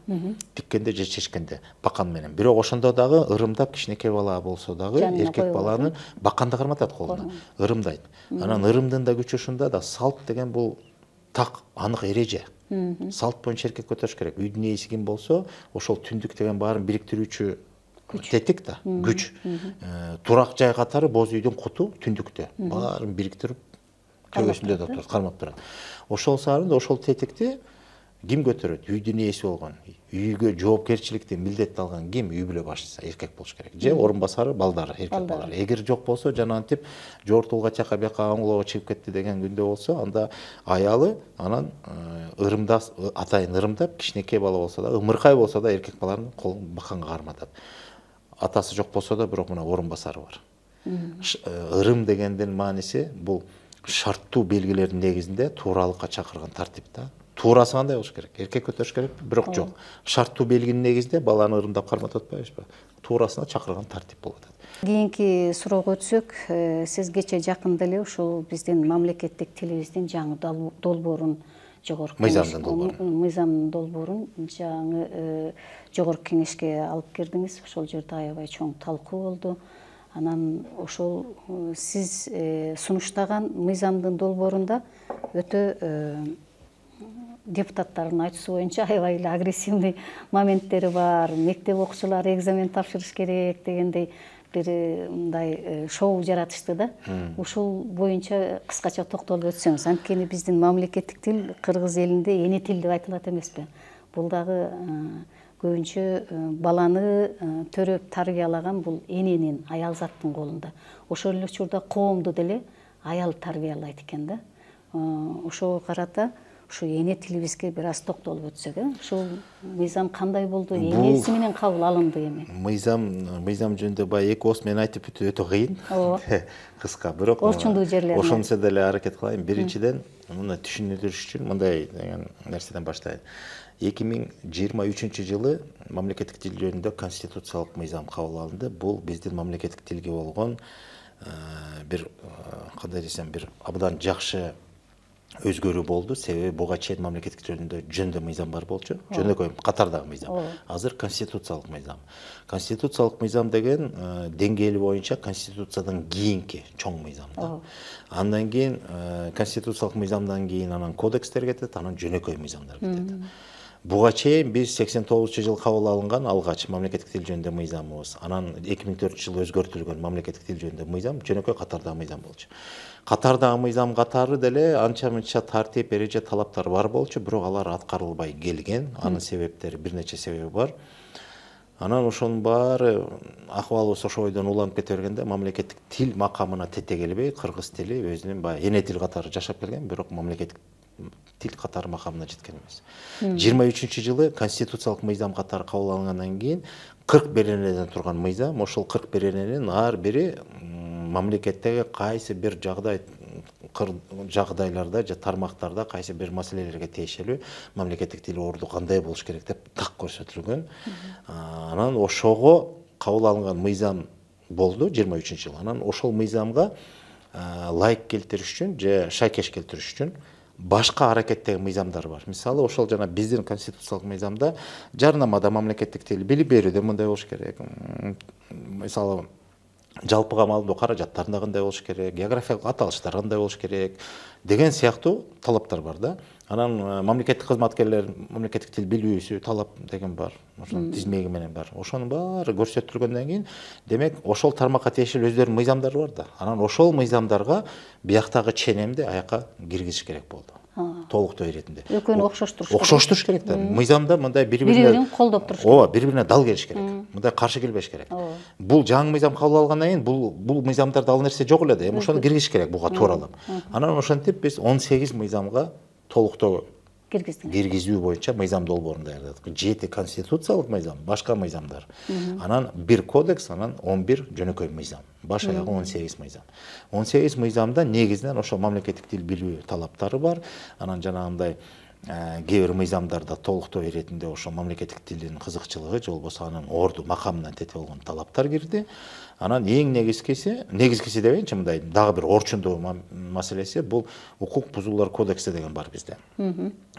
тиккенде же чечкенде бакан менен. Бирок ошондо дагы ырымдап кичинекей бала болсо дагы эркек баланы баканды карматат колуна, ырымдайт. Анан ырымдын да күчү ушунда да, салт деген бул так анык эреже. Салт боюнча эркек көтөрүш керек. Үйдүн ээси ким болсо, ошол түндүк деген баарын бириктирүүчү тетик да, күч. Турак жай катары боз үйдүн куту түндүктө. Баарын бириктирип, төбөсүндө да турат, кармап турат. Ошол саарында ошол тетикти ким көтөрөт? Үйдүн ээси болгон. Үйгө жоопкерчиликти, милдетти алган ким? Үй бүлө башчысы, эркек болуш керек. Же орун басары балдары, эркек балдары. Эгер жок болсо, жанагынтип жортуулга чака бияка оңлоого чыгып кетти деген күндө болсо, анда аялы анан атайын ырымдап, кичинекей бала болсо да, ымыркай болсо да эркек баланын колун баканга карматат. Атасы жок болсо да, бирок мына орун басары бар. Ырым дегендин мааниси бул шарттуу белгилердин негизинде тууралыкка чакырган тартип да. туурасы кандай болуш керек? Эркек көтөрүш керекпи? Бирок жок. Шарттуу белгинин негизинде баланы ырымдап карматып атпайбызбы? Туурасына чакырган тартип болуп атат. Кийинки суроого өтсөк, сиз кече жакында эле ушул биздин мамлекеттик тилибиздин жаңы долбоорун мыйзамдын долбоорун жаңы жогорку кеңешке алып кирдиңиз. Ошол жерде аябай чоң талкуу болду. Анан ошол сиз сунуштаган мыйзамдын долбоорунда өтө депутаттардын айтуусу боюнча аябай эле агрессивный моменттери бар. Мектеп окуучулары экзамен тапшырыш керек дегендей бир мындай шоу жаратышты да. Ушул боюнча кыскача токтолуп өтсөңүз. Анткени биздин мамлекеттик тил кыргыз элинде эне тил деп айтылат эмеспи? Бул дагы көбүнчө баланы төрөп тарбиялаган бул эненин, аял заттын колунда. Ошол эле учурда коомду деле аял тарбиялайт экен да. Ошого карата ушу эне тилибизге бир аз токтолуп өтсөк, ушул мыйзам кандай болду, энеси менен кабыл алынды эми? Мыйзам жөнүндө баягы эки ооз менен айтып өтүү өтө кыйын. Кыска, бирок орчундуу жерлерине ошончо деле аракет кылайын. Биринчиден, муну түшүндүрүш үчүн мындай деген нерседен баштайын. 2023 жылы мамлекеттик тил жөнүндө конституциялык мыйзам кабыл алынды. Бул биздин мамлекеттик тилге болгон бир кандай десем, бир абдан жакшы өзгөрүү болду. Себеби буга чейин мамлекеттик жөнүндө мыйзам бар болчу. Жөнөкөй катардагы мыйзам. Азыр конституциялык мыйзам. Конституциялык мыйзам деген деңгээли боюнча конституциядан кийинки чоң мыйзам да. Андан кийин конституциялык мыйзамдан кийин анан кодекстер кетет, анан жөнөкөй мыйзамдар кетет. Буга чейин биз 89-жылы кабыл алынган алгач мамлекеттик тил жөнүндө мыйзамыбыз, анан 2004-жылы өзгөртүлгөн мамлекеттик тил жөнүндө мыйзам жөнөкөй катардагы мыйзам болчу. Катардагы мыйзам катары деле анча-мынча тартип, эреже, талаптар бар болчу, бирок алар аткарылбай келген. Анын себептери, бир нече себеби бар. Анан ошонун баары акыбалыбыз ошо бойдон уланып кете бергенде мамлекеттик тил макамына тете келбей, кыргыз тили өзүнүн баягы эне тил катары жашап келген, бирок мамлекеттик тил катары макамына жеткен эмес. 23-жылы конституциялык мыйзам катары кабыл алынгандан кийин 40 беренеден турган мыйзам, ошол 40 берененин ар бири мамлекеттеги кайсы бир жагдайларда же тармактарда кайсы бир маселелерге тиешелүү мамлекеттик тил орду кандай болуш керек деп так көрсөтүлгөн. Анан ошого кабыл алынган мыйзам болду 23-жылы. Анан ошол мыйзамга лайк келтириш үчүн же шайкеш келтириш үчүн башка аракеттеги мыйзамдар бар. Мисалы, ошол жана биздин конституциялык мыйзамда жарнамада мамлекеттик тил, билим берүүдө мындай болуш керек. Мисалы, жалпыга маалымдоо каражаттарында кандай болуш керек, географиялык аталыштар кандай болуш керек деген сыяктуу талаптар бар да. Анан мамлекеттик кызматкерлер мамлекеттик тил билүүсү талап деген бар. Ошонун тизмеги менен бар. Ошонун баары көрсөтүлгөндөн кийин, демек, ошол тармакка тиешелүү өздөрүнүн мыйзамдары бар да. Анан ошол мыйзамдарга бияктагы ченемди аяка киргизиш керек болду. Толуктоо иретинде. Экөөнү окшоштуруш керек. Окшоштуруш керек да. Мыйзамда мындай бири-бирин колдоп туруш керек. Ооба, бири-бирине дал келиш керек. Мындай каршы келбеш керек. Бул жаңы мыйзам кабыл алгандан кийин бул мыйзамдарда ал нерсе жок эле да. Эми ошону киргизиш керек буга тууралап. Анан ошентип биз 18 мыйзамга толуктоо киргизүү боюнча мыйзам долбоорун даярдадык. 7 конституциялык мыйзам, башка мыйзамдар. Анан 1 кодекс, анан 11 жөнөкөй мыйзам. Баш аягы 18 мыйзам. 18 мыйзамда негизинен ошо мамлекеттик тил билүү талаптары бар. Анан жанагындай кээ бир мыйзамдарда толуктоо иретинде ошо мамлекеттик тилдин кызыкчылыгы же болбосо анын орду макамына тете болгон талаптар кирди. Анан эң негизгиси дебейинчи, мындай дагы бир орчундуу маселеси бул укук бузуулар кодекси деген бар бизде.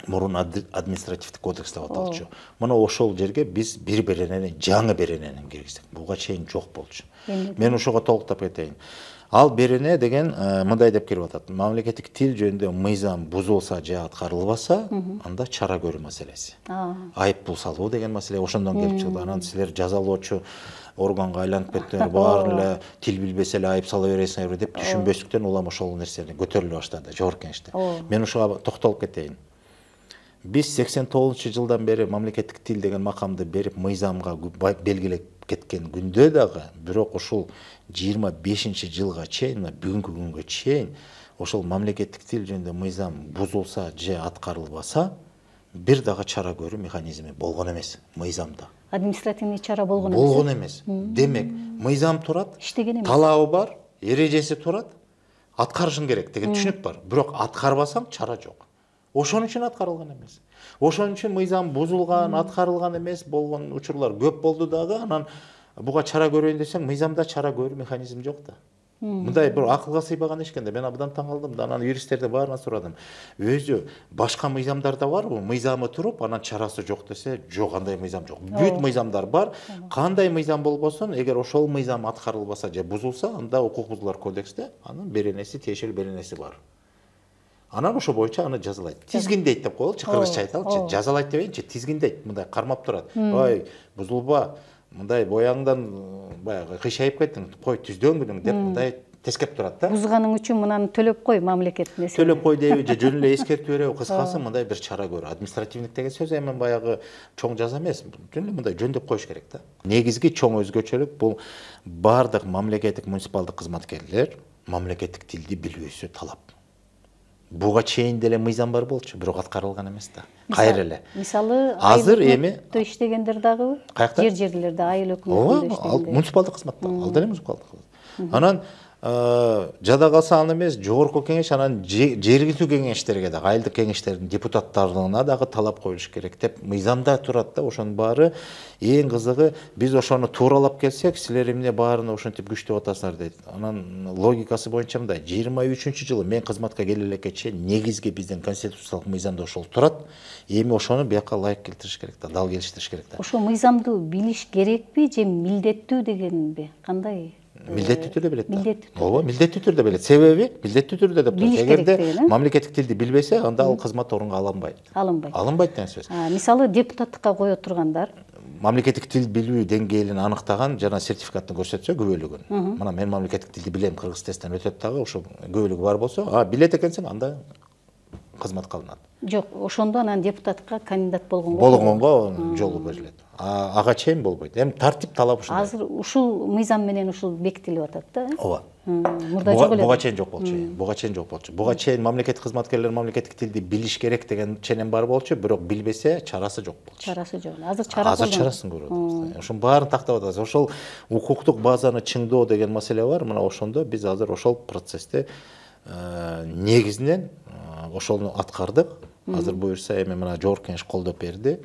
Мурун административдик кодекс деп аталчу. Мына ошол жерге биз бир беренени, жаңы беренени киргиздик. Буга чейин жок болчу. Мен ошого толуктап кетейин. Ал берене деген мындай деп кирип атат. Мамлекеттик тил жөнүндө мыйзам бузулса же аткарылбаса, анда чара көрүү маселеси. Айып пул салуу деген маселе ошондон келип чыкты. Анан силер жазалоочу органга айланып кеттиңер, баары эле тил билбесе эле айып сала бересиңерби деп түшүнбөстүктөн улам ошол нерсени көтөрүлө баштады жогорку кеңеште. Мен ошого токтолуп кетейин. Биз 89-жылдан бери мамлекеттик тил деген макамды берип мыйзамга белгилеп кеткен күндө дагы, бирок ушул 25-жылга чейин, бүгүнкү күнгө чейин ошол мамлекеттик тил жөнүндө мыйзам бузулса же аткарылбаса, бир дагы чара көрүү механизми болгон эмес мыйзамда. Административный чара болгон эмес. Болгон эмес. Демек, мыйзам турат, талабы бар, эрежеси турат, аткарышың керек деген түшүнүк бар. Бирок аткарбасаң чара жок. Ошон үчүн аткарылган эмес. Ошон үчүн мыйзам бузулган, аткарылган эмес болгон учурлар көп болду дагы. Анан буга чара көрөйүн десең, мыйзамда чара көрүү механизм жок да. Мындай бир акылга сыйбаган иш экен да. Мен абдан таң калдым да. Анан юристтерди баарына сурадым. Өзү башка мыйзамдарда барбы? Мыйзамы туруп, анан чарасы жок десе, жок, андай мыйзам жок. Бүт мыйзамдар бар. Кандай мыйзам болбосун, эгер ошол мыйзам аткарылбаса же бузулса, анда укук бузуулар кодексте анын беренеси, тиешелүү беренеси бар. Анан ошо боюнча аны жазалайт. Тизгиндейт деп коелучу, кыргызча айталычы. Жазалайт дебейинчи, тизгиндейт. Мындай кармап турат. Ой, бузулба, мындай бояңдан баягы кыйшайып кеттиң, кой түздөнгүнүң деп мындай тескеп турат да. Бузганың үчүн мынаны төлөп кой, мамлекет несин. Төлөп кой дейби же жөн эле эскертүү береби, кыскасы мындай бир чара көрүү. Административдик деген сөз эми баягы чоң жаза эмес, жөн эле мындай жөндөп коюш керек да. Негизги чоң өзгөчөлүк бул бардык мамлекеттик муниципалдык кызматкерлер мамлекеттик тилди билүүсү талап. Буга чейин деле мыйзам бар болчу, бирок аткарылган эмес да. Кайра эле. Мисалы, азыр эми иштегендер дагы жер-жерлерде айыл өкмөтүндө иштегендер. Муниципалдык кызматта, ал деле муниципалдык кызмат. Анан жада калса аны эмес, жогорку кеңеш, анан жергиликтүү кеңештерге дагы, айылдык кеңештердин депутаттарына дагы талап коюш керек деп мыйзамда турат да. Ошонун баары эң кызыгы, биз ошону тууралап келсек, силер эмне баарына ошентип күчтөп атасыңар дейт. Анан логикасы боюнча мындай, 23-жылы мен кызматка келе элекке чейин негизги биздин конституциялык мыйзамда ошол турат. Эми ошону бияка ылайык келтириш керек да, дал келиштириш керек да. Ошо мыйзамды билиш керекпи же милдеттүү дегенби? Кандай? Милдеттүү түрдө билет да. Милдеттүү. Ооба, милдеттүү түрдө билет. Себеби милдеттүү түрдө деп турат. Эгерде мамлекеттик тилди билбесе, анда ал кызмат орунга алынбайт. Алынбайт деген сөз. Мисалы, депутаттыкка кое тургандар мамлекеттик тил билүү деңгээлин аныктаган жана сертификатын көрсөтсө, күбөлүгүн. Мына мен мамлекеттик тилди билем, кыргыз тесттен өтөт дагы, ошо күбөлүгү бар болсо, билет экенсиң, анда кызматка алынат. Жок, ошондо анан депутатка кандидат болгонго жолу берилет. Ага чейин болбойт. Эми тартип талап ушундай. Азыр ушул мыйзам менен ушул бекитилип атат да. Ооба. Мурда жок эле. Буга чейин жок болчу. Буга чейин мамлекеттик кызматкерлер мамлекеттик тилди билиш керек деген ченем бар болчу, бирок билбесе чарасы жок болчу. Чарасы жок. Азыр чарасын көрүп атабыз. Ошонун баарын тактап атабыз. Ошол укуктук базаны чыңдоо деген маселе бар. Мына ошондо биз азыр ошол процессте негизинен ошону аткардык. Азыр буюрса эми мына жогорку кеңеш колдоп берди.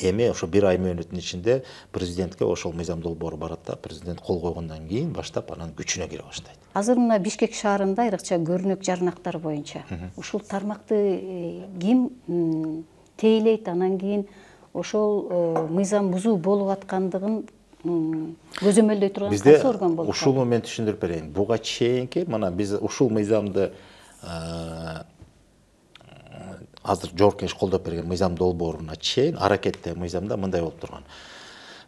Эми ошо бир ай мөөнөттүн ичинде президентке ошол мыйзам долбоору барат да, президент кол койгондон кийин баштап анан күчүнө кире баштайт. Азыр мына Бишкек шаарында айрыкча көрүнөк жарнактар боюнча ушул тармакты ким тейлейт, анан кийин ошол мыйзам бузуу болуп аткандыгын көзөмөлдөй турган кайсы орган болот? Ушуну мен түшүндүрүп берейин. Буга чейинки мына биз ушул мыйзамды азыр жогорку кеңеш колдоп берген мыйзам долбооруна чейин аракетте мыйзамда мындай болуп турган.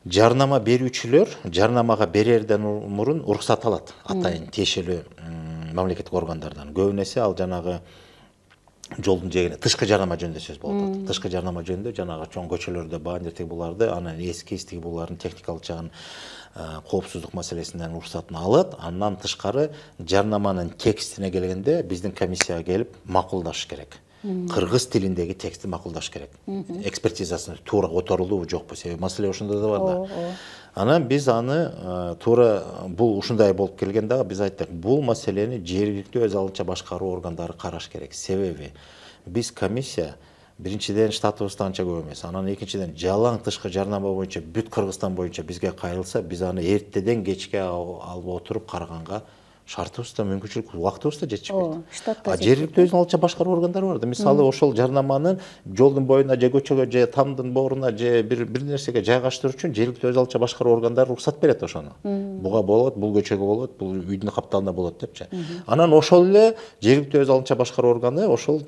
Жарнама берүүчүлөр жарнамага берерден мурун уруксат алат, атайын тиешелүү мамлекеттик органдардан. Көбүн эсе ал жанагы жолдун жээгине тышкы жарнама жөнүндө сөз болуп атат. Тышкы жарнама жөнүндө жанагы чоң көчөлөрдө бандир буларды, анан эски булардын техникалык жагын, коопсуздук маселесинен уруксатын алат. Андан тышкары жарнаманын текстине келгенде биздин комиссияга келип макулдаш керек. Кыргыз тилиндеги текстти макулдаш керек. Экспертизасын туура которулубу жокпу, себеби маселе ошондо да бар да. Анан биз аны туура бул ушундай болуп келген дагы биз айттык, бул маселени жергиликтүү өз алынча башкаруу органдары караш керек. Себеби биз комиссия биринчиден штатыбызда анча көп эмес. Анан экинчиден жалаң тышкы жарнама боюнча бүт Кыргызстан боюнча бизге кайрылса, биз аны эртеден кечке алып отуруп караганга шартыбыз да мүмкүнчүлүк убактыбыз да жетишпейт. Жергиликтүү өзүнүн алынча башкаруу органдары бар да. Мисалы ошол жарнаманын жолдун боюна же көчөгө же тамдын бооруна же бир нерсеге жайгаштыруу үчүн жергиликтүү өз алынча башкаруу органдары уруксат берет ошону. Буга болот, бул көчөгө болот, бул үйдүн капталында болот депчи. Анан ошол эле жергиликтүү өз алынча башкаруу органы ошол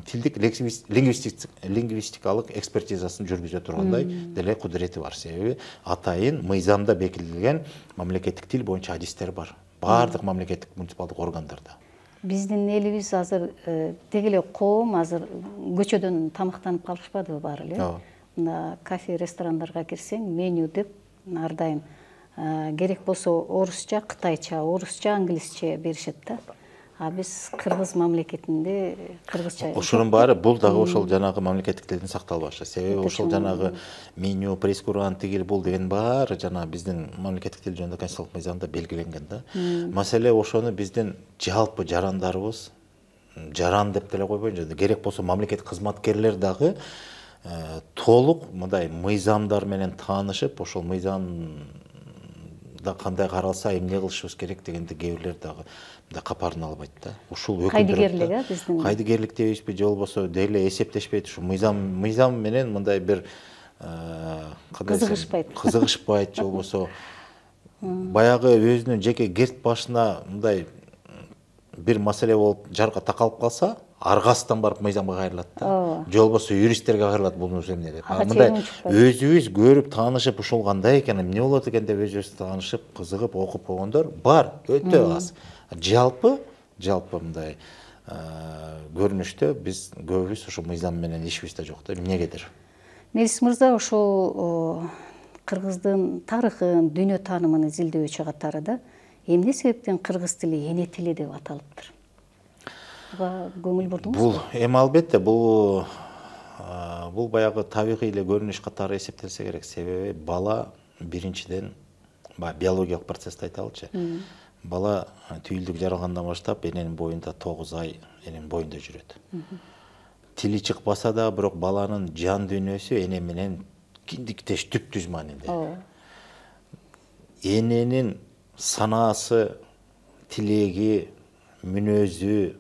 тилдик лингвистикалык экспертизасын жүргүзө тургандай деле кудурети бар. Себеби атайын мыйзамда бекитилген мамлекеттик тил боюнча адистер бар. Бардык мамлекеттик муниципалдык органдарда. Биздин элибиз азыр деги эле коом азыр көчөдөн тамактанып калышпадыбы баары эле? Мына кафе, ресторандарга кирсең, меню деп ар дайым керек болсо орусча, кытайча, орусча, англисче беришет да. А биз кыргыз мамлекетинде кыргызча. Ошонун баары бул дагы ошол жанагы мамлекеттик тилдин сакталбашы. Себеби ошол жанагы меню, пресс-курант тигил бул деген баары жана биздин мамлекеттик тил жөнүндө конституциялык мыйзамда белгиленген да. Маселе ошону биздин жалпы жарандарыбыз жаран деп деле койбойн, керек болсо мамлекет кызматкерлер дагы толук мындай мыйзамдар менен таанышып, ошол мыйзамда кандай каралса эмне кылышыбыз керек дегенди кээ бирлер дагы капарын албайт да. Ушул кайдыгерлик, биздин кайдыгерлик дейбизби, же болбосо деле эсептешпейт, ушу мыйзам менен мындай бир кызыгышпайт, же болбосо баягы өзүнүн жеке керт башына мындай бир маселе болуп жарга такалып калса, аргасынан барып мыйзамга кайрылат да. Же болбосо юристтерге кайрылат, бул нерсе эмне деп. Мындай өзүбүз көрүп таанышып, ушул кандай экен, эмне болот экен деп өзүбүз таанышып, кызыгып, окуп койгондор бар, өтө аз. Жалпы мындай көрүнүштө биз көбүбүз ушул мыйзам менен ишибизде жок да, эмнегедир. Мелис мырза ошол кыргыздын тарыхын, дүйнө таанымын изилдөөчү катары да эмне себептен кыргыз тили эне тили деп аталыптыр? Буга көңүл бурдуңузбу? Бул эми албетте бул баягы табигый эле көрүнүш катары эсептелсе керек. Себеби бала биринчиден биологиялык процессти айталычы. Бала түйүлдүк жаралгандан баштап эненин боюнда 9 ай эненин боюнда жүрөт. Тили чыкпаса да, бирок баланын жан дүйнөсү эне менен киндиктеш түптүз маанинде. Эненин санаасы, тилеги, мүнөзү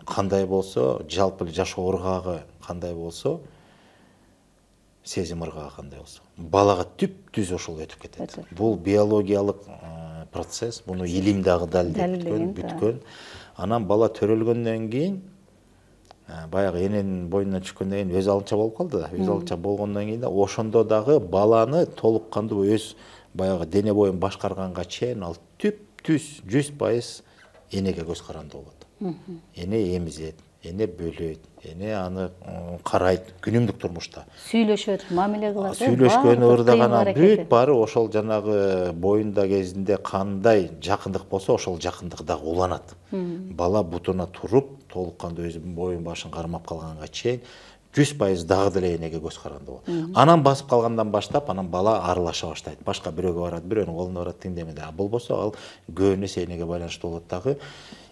кандай болсо, жалпы жашоо ыргагы кандай болсо, сезим ыргагы кандай болсо, балага түптүз ошол өтүп кетет. Бул биологиялык процесс, буну илим дагы далилдеп бүткөн. Анан бала төрөлгөндөн кийин, баягы эненин боюнан түшкөндөн кийин өз алынча болуп калды да. Өз алынча болгондон кийин да ошондо дагы баланы толук кандуу өз баягы дене боюн башкарганга чейин ал түптүз 100% энеге көз каранды болот. Эне эмизет, эне бөлөйт, эне аны карайт күнүмдүк турмушта. Сүйлөшөт, мамиле кылат. Сүйлөшкөн ырдаган бүт баары ошол жанагы боюнда кезинде кандай жакындык болсо, ошол жакындык дагы уланат. Бала бутуна туруп, толук кандуу өз боюн башын кармап калганга чейин 100% дагы деле энеге көз каранды болот. Анан басып калгандан баштап, анан бала аралаша баштайт. Башка бирөөгө барат, бирөөнүн колуна барат, тиңдемеде. Болбосо ал көбүнесе энеге байланыштуу болот дагы.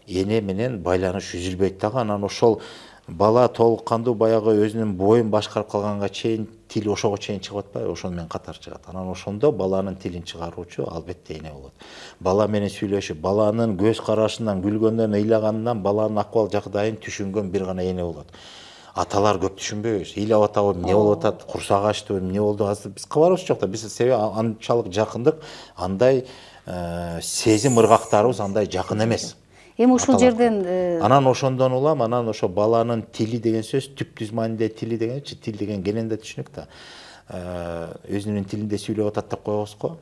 Эне менен байланыш үзүлбөйт дагы. Анан ошол бала толук кандуу баягы өзүнүн боюн башкарып калганга чейин тил ошого чейин чыгып атпайбы, ошону менен катар чыгат. Анан ошондо баланын тилин чыгаруучу албетте эне болот. Бала менен сүйлөшүп, баланын көз карашынан, күлгөндөн, ыйлаганынан баланын акыбал жагдайын түшүнгөн бир гана эне болот. Аталар көп түшүнбөйбүз. Ыйлап атабы, эмне болуп атат, курсак ачтыбы, эмне болду? Азыр биз кабарыбыз жок да. Биз себеби анчалык жакындык, андай сезим ыргактарыбыз андай жакын эмес. Эми ушул жерден анан ошондон улам, анан ошо баланын тили деген сөз, түптүз маанинде тили дегенчи, тил деген кенен да түшүнүк да. Өзүнүн тилинде сүйлөп атат деп коебуз го.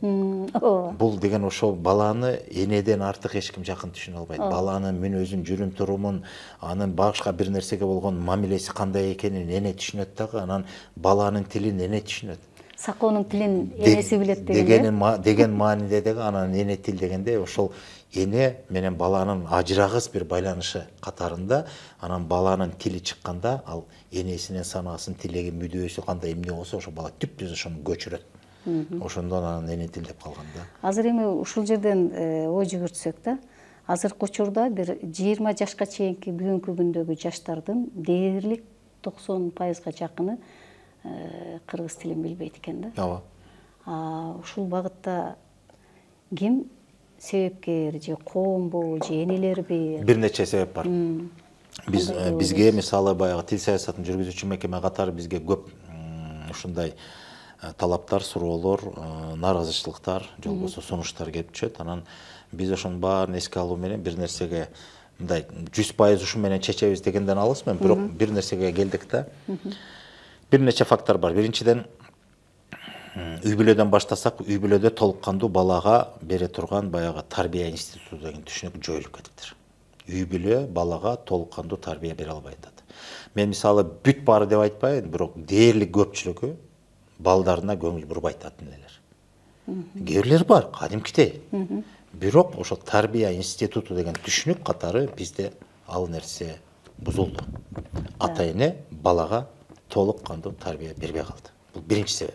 Бул деген ошол баланы энеден артык эч ким жакын түшүнө албайт. Баланын мүнөзүн, жүрүм турумун, анын башка бир нерсеге болгон мамилеси кандай экенин эне түшүнөт дагы, анан баланын тилин эне түшүнөт. Сакоонун тилин энеси билет деген маанинде деги, анан эне тил дегенде ошол эне менен баланын ажырагыс бир байланышы катарында, анан баланын тили чыкканда ал энесинин санаасын, тилеги, мүдөөсү кандай эмне болсо, ошо бала түптүз ошону көчүрөт. Ошондон анан эне тил деп калган да. Азыр эми ушул жерден ой жүгүртсөк да, азыркы учурда бир 20 жашка чейинки бүгүнкү күндөгү жаштардын дээрлик 90%га жакыны кыргыз тилин билбейт экен да. Ооба. Ушул багытта ким себепкер, же коомбу, же энелерби? Бир нече себеп бар. Бизге мисалы баягы тил саясатын жүргүзүүчү мекеме катары бизге көп ушундай талаптар, суроолор, нааразычылыктар, же болбосо сунуштар келип түшөт. Анан биз ошонун баарын эске алуу менен бир нерсеге мындай 100% ушу менен чечебиз дегенден алысмын, бирок бир нерсеге келдик да. Бир нече фактор бар. Биринчиден, үй бүлөдөн баштасак, үй бүлөдө толук кандуу балага бере турган баягы тарбия институту деген түшүнүк жоюлуп кетиптир. Үй бүлө балага толук кандуу тарбия бере албай атат. Мен мисалы бүт баары деп айтпайын, бирок дээрлик көпчүлүгү балдарына көңүл бурбайт ата-энелер. Кээ бирлер бар, кадимкидей. Бирок ошо тарбия институту деген түшүнүк катары бизде ал нерсе бузулду. Ата-эне балага толук кандуу тарбия бербей калды. Бул биринчи себеп.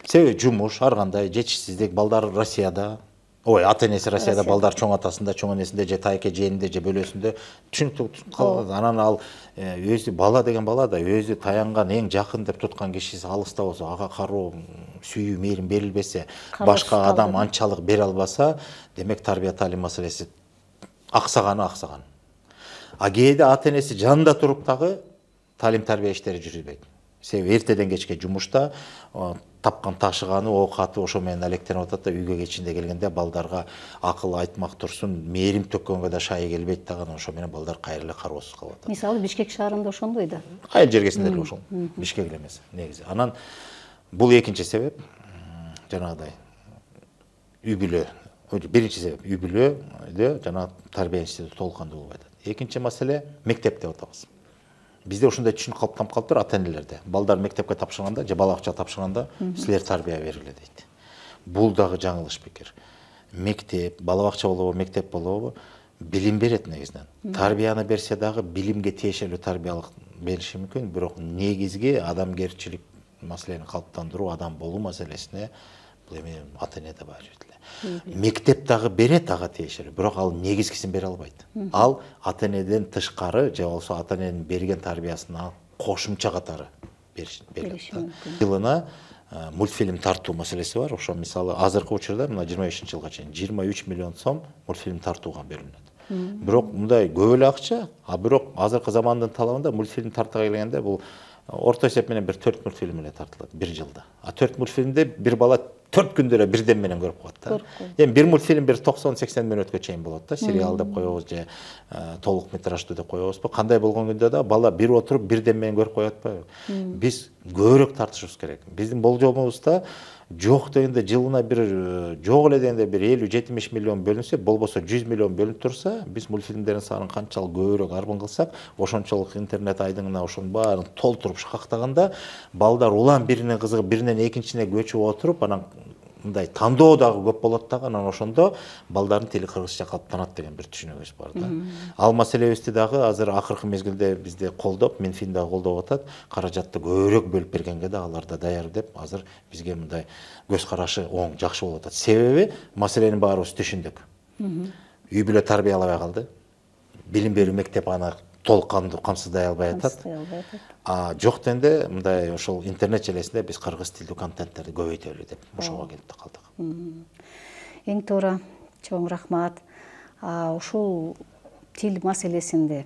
Себеби жумуш, ар кандай жетишсиздик, балдар Россияда, ой ата энеси Россияда балдар чоң атасында чоң энесинде же тайке жээнинде же бөлөсүндө түшүнүктүү калат. Анан ал өзү бала деген бала да өзү таянган эң жакын деп туткан кишиси алыста болсо ага кароо сүйүү мээрим берилбесе башка адам анчалык бере албаса демек тарбия таалим маселеси аксаган. А кээде ата энеси жанында туруп дагы таалим тарбия иштери жүрүбөйт. Себеби эртеден кечке жумушта тапкан ташыганы оокаты ошо менен алектенип атат да үйгө кечинде келгенде балдарга акыл айтмак турсун мээрим төккөнгө да шайы келбейт дагы ошо менен балдар кайра эле кароосуз калып атат. Мисалы Бишкек шаарында ошондой да. Айыл жергесинде эле ошол. Бишкек эле эмес негизи. Анан бул экинчи себеп жанагыдай үй бүлө. Биринчи себеп үй бүлөдө жана тарбия институту толкундуу болбой атат. Экинчи маселе мектеп деп атабыз. Бизде ушундай түшүнүк калыптанып калыптыр ата энелерде. Балдар мектепке тапшырганда же бала бакча тапшырганда силер тарбия бергиле дейт. Бул дагы жаңылыш пикир. Мектеп, бала бакча болобу, мектеп болобу билим берет негизинен. Тарбияны берсе дагы билимге тиешелүү тарбиялык бериши мүмкүн, бирок негизги адамгерчилик маселени калыптандыруу, адам болуу маселесине бул эми ата энеде бар эле. Мектеп дагы берет ага тиешелүү, бирок ал негизгисин бере албайт. Ал ата энеден тышкары же болбосо ата эненин берген тарбиясына кошумча катары бериши мүмкүн. Жылына мультфильм тартуу маселеси бар. Ошо мисалы азыркы учурда мына 25-жылга чейин 23 миллион сом мультфильм тартууга бөлүнөт. Бирок мындай көп эле акча, а бирок азыркы замандын талабында мультфильм тартууга келгенде бул орто эсеп менен бир 4 мультфильм эле тартылат бир жылда. А 4 мультфильмди бир бала 4 күндө эле бирден менен көрүп коет да. Эми бир мультфильм бир 90-80 мүнөткө чейин болот да. Сериал деп коебуз же толук метраждуу деп коебузбу. Кандай болгон күндө да бала бир отуруп бирден менен көрүп коет атпайбы? Биз көбүрөөк тартышыбыз керек. Биздин болжомубузда жок дегенде жылына бир жок эле дегенде бир 50-70 миллион бөлүнсө, болбосо 100 миллион бөлүнүп турса, биз мультфильмдердин санын канчалык көбүрөөк арбын кылсак, ошончолук интернет айдыңына ошонун баарын толтуруп шакактаганда балдар улам бирине кызыгып, биринен экинчисине көчүп отуруп, анан мындай тандоо дагы көп болот дагы, анан ошондо балдардын тили кыргызча калыптанат деген бир түшүнүгүбүз бар да. Ал маселебизди дагы азыр акыркы мезгилде бизде колдоп, Минфин дагы колдоп атат. Каражатты көбүрөөк бөлүп бергенге да алар да даяр деп азыр бизге мындай көз карашы оң, жакшы болуп атат. Себеби маселенин баарыбыз түшүндүк. Үй бүлө тарбиялабай калды. Билим берүү мектеп аны толук камсыздай албай атат. А жок дегенде мындай ошол интернет желесинде биз кыргыз тилдүү контенттерди көбөйтөлү деп ошого келип калдык. Эң туура, чоң рахмат. Ушул тил маселесинде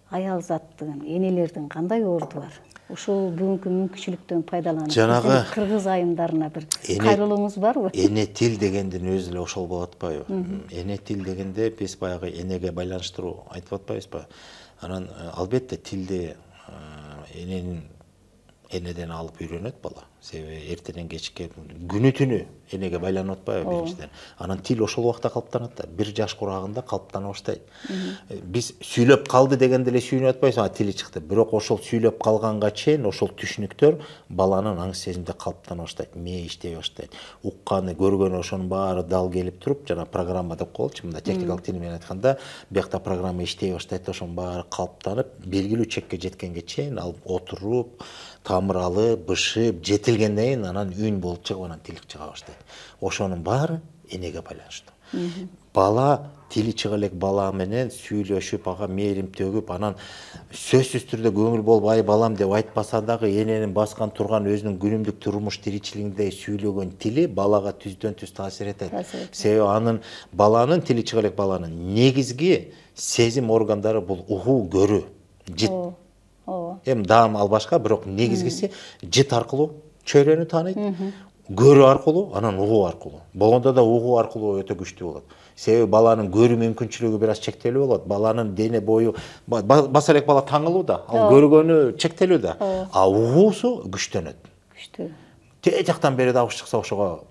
аял заттын, энелердин кандай орду бар? Ушул бүгүнкү мүмкүнчүлүктөн пайдаланып, жанагы кыргыз айымдарына бир кайрылууңуз барбы? Эне тил дегендин өзү эле ошол болуп атпайбы? Эне тил дегенде биз баягы энеге байланыштыруу айтып атпайбызбы? Анан албетте тилди энеден алып үйрөнөт бала. Себеби эртеден кечке күнү түнү энеге байланып атпайбы биринчиден. Анан тил ошол убакта калыптанат да, бир жаш курагында калыптана баштайт. Биз сүйлөп калды дегенде эле сүйүнүп атпайбыз, тили чыкты. Бирок ошол сүйлөп калганга чейин ошол түшүнүктөр баланын аң сезимде калыптана баштайт, мээ иштей баштайт. Укканы, көргөнү ошонун баары дал келип туруп, жана программа деп коелучу, мындай техникалык тил менен айтканда, биякта программа иштей баштайт, ошонун баары калыптанып, белгилүү чекке жеткенге чейин ал отуруп, тамыралы, бышып, жетилгенден кийин анан үн болуп чыгып, анан тил чыга баштайт. Ошонун баары энеге байланыштуу. Бала тили чыга элек бала менен сүйлөшүп, ага мээрим төгүп, анан сөзсүз түрдө көңүл болуп, ай балам деп айтпаса дагы эненин баскан турган өзүнүн күнүмдүк турмуш тиричилигинде сүйлөгөн тили балага түздөн түз таасир этет. Себеби анын баланын тили чыга элек баланын негизги сезим органдары бул угуу, көрүү, жит. Эми даам ал башка, бирок негизгиси жит аркылуу чөйрөнү тааныйт, көрүү аркылуу, анан угуу аркылуу. Болгондо да угуу аркылуу өтө күчтүү болот. Себеби баланын көрүү мүмкүнчүлүгү бир аз чектелүү болот. Баланын дене бою баса элек бала таңылуу да, ал көргөнү чектелүү да. А угуусу күчтөнөт. Күчтүү. Тээ жактан бери дабыш чыкса ошого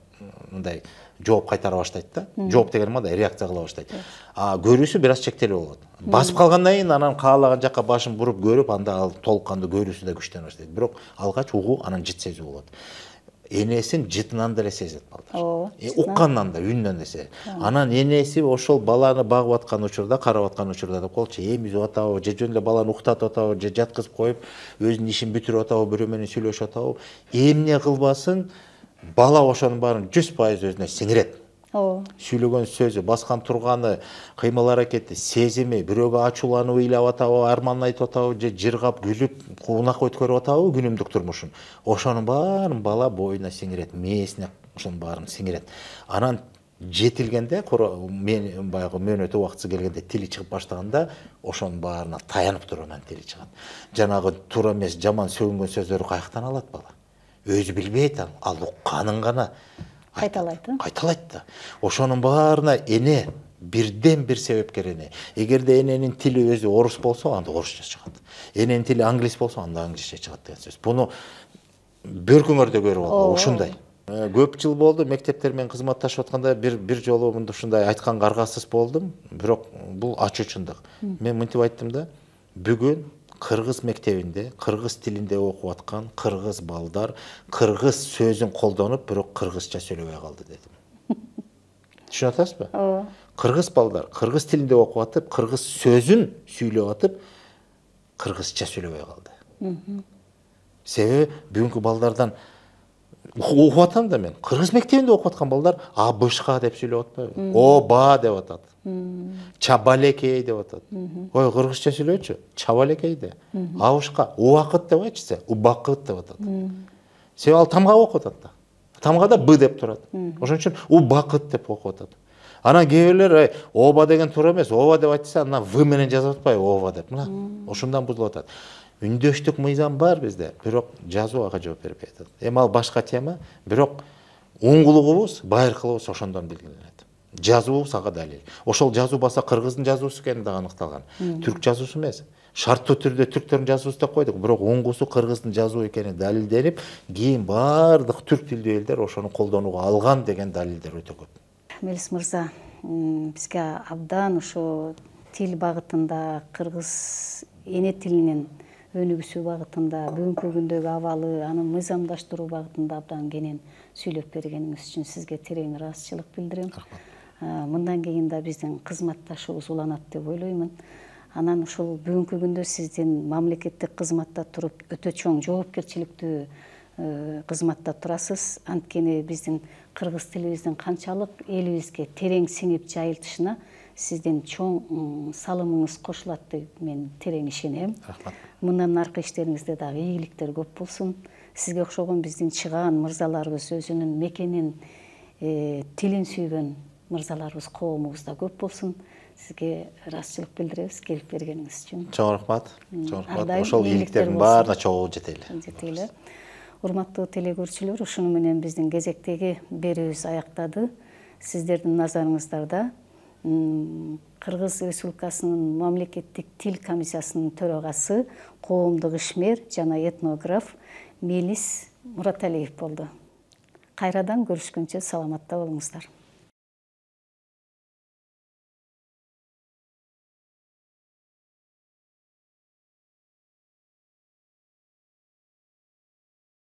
мындай жооп кайтара баштайт да. Жооп дегеним мындай реакция кыла баштайт. А көрүүсү бир аз чектелүү болот. Басып калгандан кийин анан каалаган жакка башын буруп көрүп, анда ал толук кандуу көрүүсү да күчтөнө баштайт. Бирок алгач угуу, анан жит сезүү болот. Энесин жытынан деле сезет балдар. Уккандан да, үндөн десе. Анан энеси ошол баланы багып аткан учурда, карап аткан учурда деп коелучу, эмизип атабы, же жөн эле баланы уктатып атабы, же жаткызып коюп, өзүнүн ишин бүтүрүп атабы, бирөө менен сүйлөшүп атабы, эмне кылбасын, бала ошонун баарын 100% өзүнө сиңирет. ооба, Сүйлөгөн сөзү, баскан турганы, кыймыл аракети, сезими, бирөөгө ачууланып ыйлап атабы, арман айтып атабы, же жыргап, күлүп, куунак өткөрүп атабы күнүмдүк турмушун. Ошонун баарын бала боюна сиңирет, мээсине ошонун баарын сиңирет. Анан жетилгенде, мен баягы мөөнөтү убактысы келгенде тили чыгып баштаганда, ошонун баарына таянып туруп анан тили чыгат. Жанагы туура эмес, жаман сөгүнгөн сөздөрдү каяктан алат бала? Өзү билбейт, ал укканын гана кайталайт да. Ошонун баарына эне бирден бир себепкер эне. Эгерде эненин тили өзү орус болсо, анда орусча чыгат. Эненин тили англис болсо, анда англисче чыгат деген сөз. Буну бөркүңөрдө көрүп алгыла, ушундай. Көп жыл болду мектептер менен кызматташып атканда бир жолу ушундай айтканга аргасыз болдум, бирок бул ачуу чындык. Мен мынтип айттым да, бүгүн кыргыз мектебинде, кыргыз тилинде окуп аткан кыргыз балдар кыргыз сөзүн колдонуп, бирок кыргызча сүйлөбөй калды дедим. Түшүнүп атасызбы? ооба, Кыргыз балдар кыргыз тилинде окуп атып, кыргыз сөзүн сүйлөп атып, кыргызча сүйлөбөй калды. Себеби бүгүнкү балдардан окуп атам да мен. Кыргыз мектебинде окуп аткан балдар абышка деп сүйлөп атпайбы? Оба деп атат. Чабалекей деп атат. Ой, кыргызча сүйлөчү. Чабалекей де. Абышка убакыт деп айтчы, убакыт деп атат. Себеби ал тамга окуп атат да. Тамгада б деп турат. Ошон үчүн убакыт деп окуп атат. Анан кээ бирлер оба деген туура эмес, оба деп айтса, анан в менен жазып атпайбы, оба деп. Мына ошондон бузулуп атат. Үндөштүк мыйзам бар бизде, бирок жазуу ага жооп бербей атат. Эми ал башка тема, бирок оңгулугубуз, байыркылыгыбыз ошондон белгиленет. Жазуубуз ага далил. Ошол жазуу баса кыргыздын жазуусу экени да аныкталган. Түрк жазуусу эмес. Шарттуу түрдө түрктөрдүн жазуусу деп койдук, бирок оңгусу кыргыздын жазуу экени далилденип, кийин баардык түрк тилдүү элдер ошону колдонууга алган деген далилдер өтө көп. Мелис мырза, бизге абдан ошо тил багытында, кыргыз эне тилинин өнүгүүсү багытында, бүгүнкү күндөгү абалы, аны мыйзамдаштыруу багытында абдан кенен сүйлөп бергениңиз үчүн сизге терең ыраазычылык билдирем. Мындан кийин да биздин кызматташуубуз уланат деп ойлоймун. Анан ушул бүгүнкү күндө сиздин мамлекеттик кызматта туруп өтө чоң жоопкерчиликтүү кызматта турасыз. Анткени биздин кыргыз тилибиздин канчалык элибизге терең сиңип жайылтышына сиздин чоң салымыңыз кошулат деп мен терең ишенем. Мындан аркы иштериңизде дагы ийгиликтер көп болсун. Сизге окшогон биздин чыгаан мырзаларыбыз, өзүнүн мекенин, тилин сүйгөн мырзаларыбыз коомубузда көп болсун. Сизге ыраазычылык билдиребиз келип бергениңиз үчүн. Чоң рахмат. Чоң рахмат. Ошол ийгиликтердин баарына чогуу жетели. Урматтуу телекөрүүчүлөр, ушуну менен биздин кезектеги берүүбүз аяктады. Сиздердин назарыңыздарда Кыргыз Республикасынын мамлекеттик тил комиссиясынын төрагасы, коомдук ишмер жана этнограф Мелис Мураталиев болду. Кайрадан көрүшкөнчө саламатта болуңуздар.